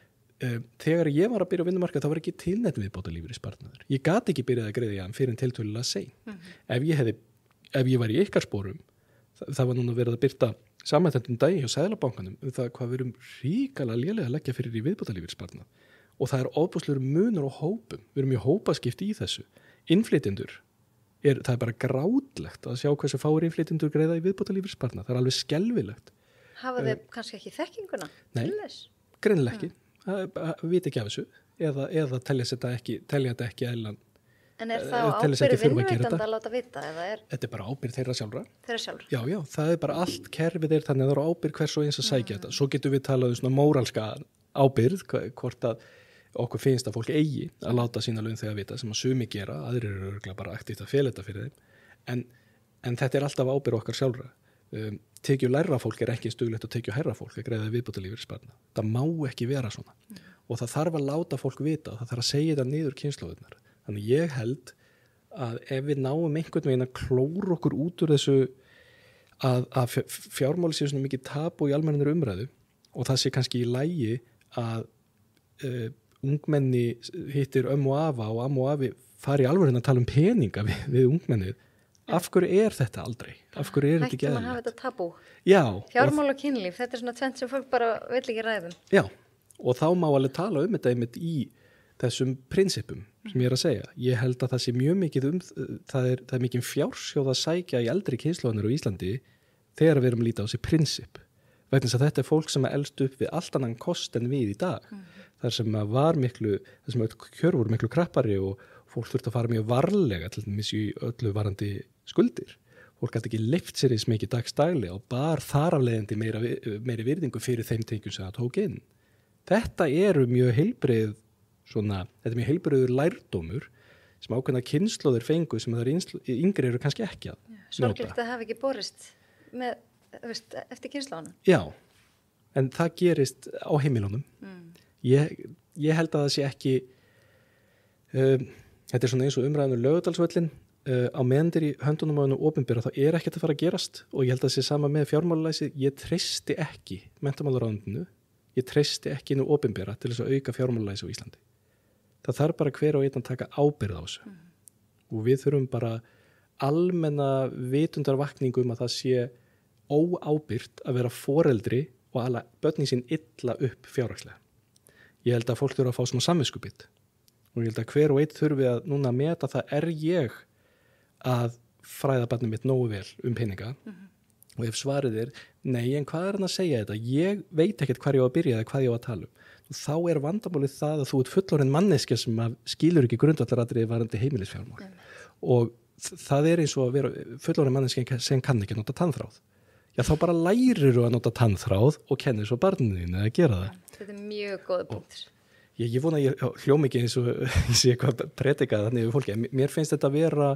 S2: Þegar ég var að byrja á vinnumarkað, þá var ekki tilnætt viðbóta lífeyrissparnaður. Ég gat ekki byrjað að greiða hann fyrir en tiltölulega seint. Ef ég var í ykkar sporum, það var núna verið að birta samantendum dagi hjá Seðlabankanum það hvað við erum ríkalega lélega að leggja fyrir í viðbótarlífeyrissparnað og það ofboðslegur munur á hópum, við erum mjög hópaskipti í þessu. Innflytjendur, það er bara grátlegt að sjá hversu fáir innflytjendur greiða í viðbótarlífeyrissparnað, það er alveg skelfilegt.
S1: Hafa þau kannski ekki þekkinguna?
S2: Nei, greinilega ekki, vita ekki af þessu eða telja þetta ekki eðlan.
S1: En það ábyrgð vinnuveitanda að láta vita?
S2: Þetta er bara ábyrgð þeirra sjálfra.
S1: Já,
S2: það er bara allt kerfið þannig að það eru ábyrgð hvers og eins að sækja þetta. Svo getum við talað svona móralska ábyrgð, hvort að okkur finnst að fólk eigi að láta sína launþega vita sem að sumi gera, aðrir eru örugglega bara aktíft að fela þetta fyrir þeim. En þetta er alltaf ábyrgð okkar sjálfra. Tekjulægra fólk er ekki stuglegt og tekjuhærra fólk að greiða viðbótarlífeyrissparnað. Það má ekki vera svona. Og það þarf að láta fólk vita, það þarf að segja þetta niður kynslóðirnar. Þannig ég held að ef við náum einhvern veginn að klóra okkur út úr þessu að fjármáli sé svona mikið tabu í almennir umræðu og það sé kannski í lagi að ungmenni hittir og afa og afi fari alveg að tala um peninga við ungmennið. Af hverju er þetta aldrei? Af hverju er þetta ekki eðlilegt?
S1: Hættum að hafa þetta tabú.
S2: Já.
S1: Fjármál og kynlíf, þetta er svona tvent sem fólk bara vill ekki ræðum.
S2: Já, og þá má alveg tala um þetta einmitt í þessum prinsipum sem ég er að segja. Ég held að það sé mjög mikið það er mikið fjársjóð að sækja í eldri kynslóðanir á Íslandi þegar við erum að líta á þessi prinsip. Vegna þess að þetta er fólk sem er elst upp við allt annan kost en við í dag. Þar sem kjör voru miklu krappari og fólk þurfti að fara mjög varlega til dæmis í öllu varandi skuldir. Fólk gæti ekki leyft sér eins mikið dagstaglega og bar þar af leiðandi meiri virðingu fyrir þeim tekjum sem það tók inn. Þetta er mjög heilbrigður lærdómur sem ákveðna kynslóðir fengu sem það yngri eru kannski ekki að njóta.
S1: Sorglegt að hafa ekki borist eftir kynslóðanum.
S2: Já, en það gerist á heimilunum. Ég held að það sé ekki þetta er svona eins og umræðinu Laugardalsvöllin á meðandir í höndunum á hennu opinbera þá er ekkert að fara að gerast og ég held að það sé sama með fjármálalæsi. Ég treysti ekki menntamálaráðuneytinu, ég treysti ekki nú opinbera til þess að auka fjármálalæsi á Íslandi. Það þarf bara hver og einn að taka ábyrgð á þessu og við þurfum bara almenna vitundarvakningu að það sé óábyrgt að vera foreldri og ala börnin sín illa upp fjárhagslega. Ég held að fólk þurfa að fá svona samviskubit og ég held að hver og einn þurfi að núna meta það ég að fræða barnið mitt nógu vel peninga og ef svarið er nei, en hvað hann að segja þetta? Ég veit ekkert hvar ég á að byrja eða hvað ég á að tala og þá er vandamálið það að þú ert fullorðin manneskja sem skilur ekki grundvallaratriði varandi heimilisfjármál og það er eins og að vera fullorðin manneskja sem kann ekki nota tannþráð. Já, þá bara lærir þú að nota tannþráð og kennir svo barninu þínu að gera það.
S1: Þetta er mjög góða punktur.
S2: Ég vona að ég hljóm ekki eins og ég sé eitthvað predikað þannig við fólki. Mér finnst þetta að vera,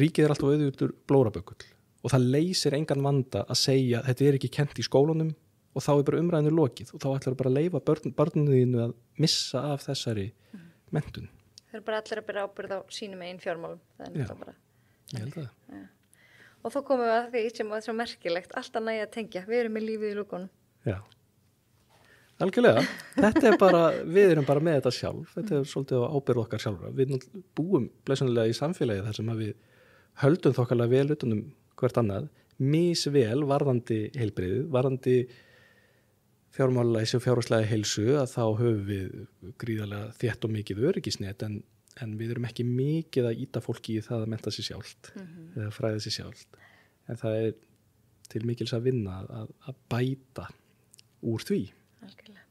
S2: ríkið er alltaf auðvitað blórabökull og það leysir engan vanda að segja þetta er ekki kennt í skólunum og þá er bara umræðinu lokið og þá ætlar bara að leyfa barninu þínu að missa af þessari menntun.
S1: Það er bara allir að byrja ábyrgð á sínum einn fjármálum. Það er bara.
S2: Ég held það.
S1: Já. Og þá komum við að því sem var svo merkilegt, alltaf nægja að tengja. Við erum með lífið í lúkunum.
S2: Já. Algjörlega. Þetta er bara, við erum bara með þetta sjálf. Þetta er svolítið á ábyrgð okkar sjálfra. Við búum blessunlega í samfélagi þar sem að við höldum þokkarlega vel utanum hvert annað, misvel varðandi heilbrigðið, varðandi fjármálalæsi og fjárhagslega heilsu að þá höfum við gríðarlega þétt og mikið öryggisnet en við erum ekki mikið að ýta fólki í það að mennta sér sjálft eða fræða sér sjálft. En það er til mikils að vinna að bæta úr því.
S1: Algjörlega.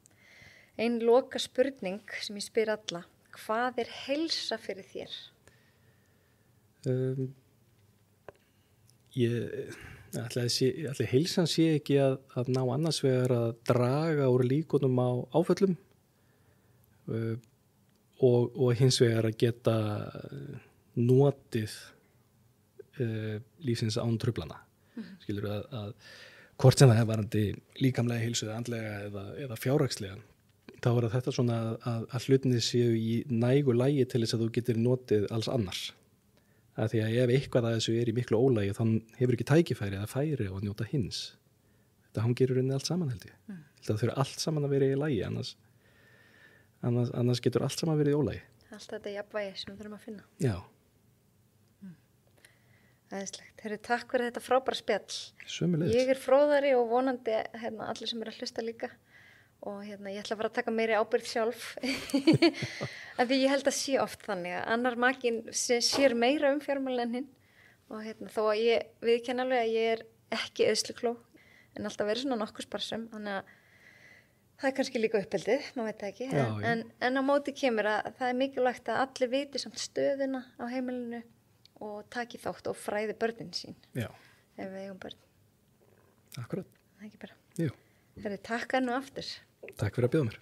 S1: Ein loka spurning sem ég spyr alla. Hvað er heilsa fyrir þér? Ætli heilsan sé ekki að ná annars vegar að draga úr líkunum á áföllum og hins vegar að geta notið lífsins án truflana. Skilur að hvort sem það er varandi líkamlega heilsu eða andlega eða fjárhagslega, þá er þetta svona að hlutinni séu í nægu lagi til þess að þú getur notið alls annars. Að því að ef eitthvað að þessu er í miklu ólægi þá hefur ekki tækifæri eða færi á að njóta hins. Þetta hangir í rauninni allt saman held ég. Það þurfa allt saman að vera í lagi annars getur allt saman verið í ólægi. Allt þetta jafnvægi sem við þurfum að finna.
S2: Já.
S1: Æðislegt. Herru, takk fyrir þetta frábæra spjall.
S2: Sömuleiðis.
S1: Ég fróðari og vonandi allir sem eru að hlusta líka og ég ætla að fara að taka meiri ábyrgð sjálf af því ég held að sé oft þannig að annar makinn sér meira fjármálin en hinn og þó að ég viðurkenni alveg að ég ekki eyðslukló en alltaf verið svona nokkuð sparsöm þannig að það kannski líka uppeldið, maður veit það ekki en á móti kemur að það mikilvægt að allir viti samt stöðuna á heimilinu og taki þátt og fræði börnin sín ef við eigum börn.
S2: Akkurat.
S1: Það ekki bara.
S2: Jú.
S1: Herri, takk enn og aftur.
S2: Takk fyrir að bjóða mér.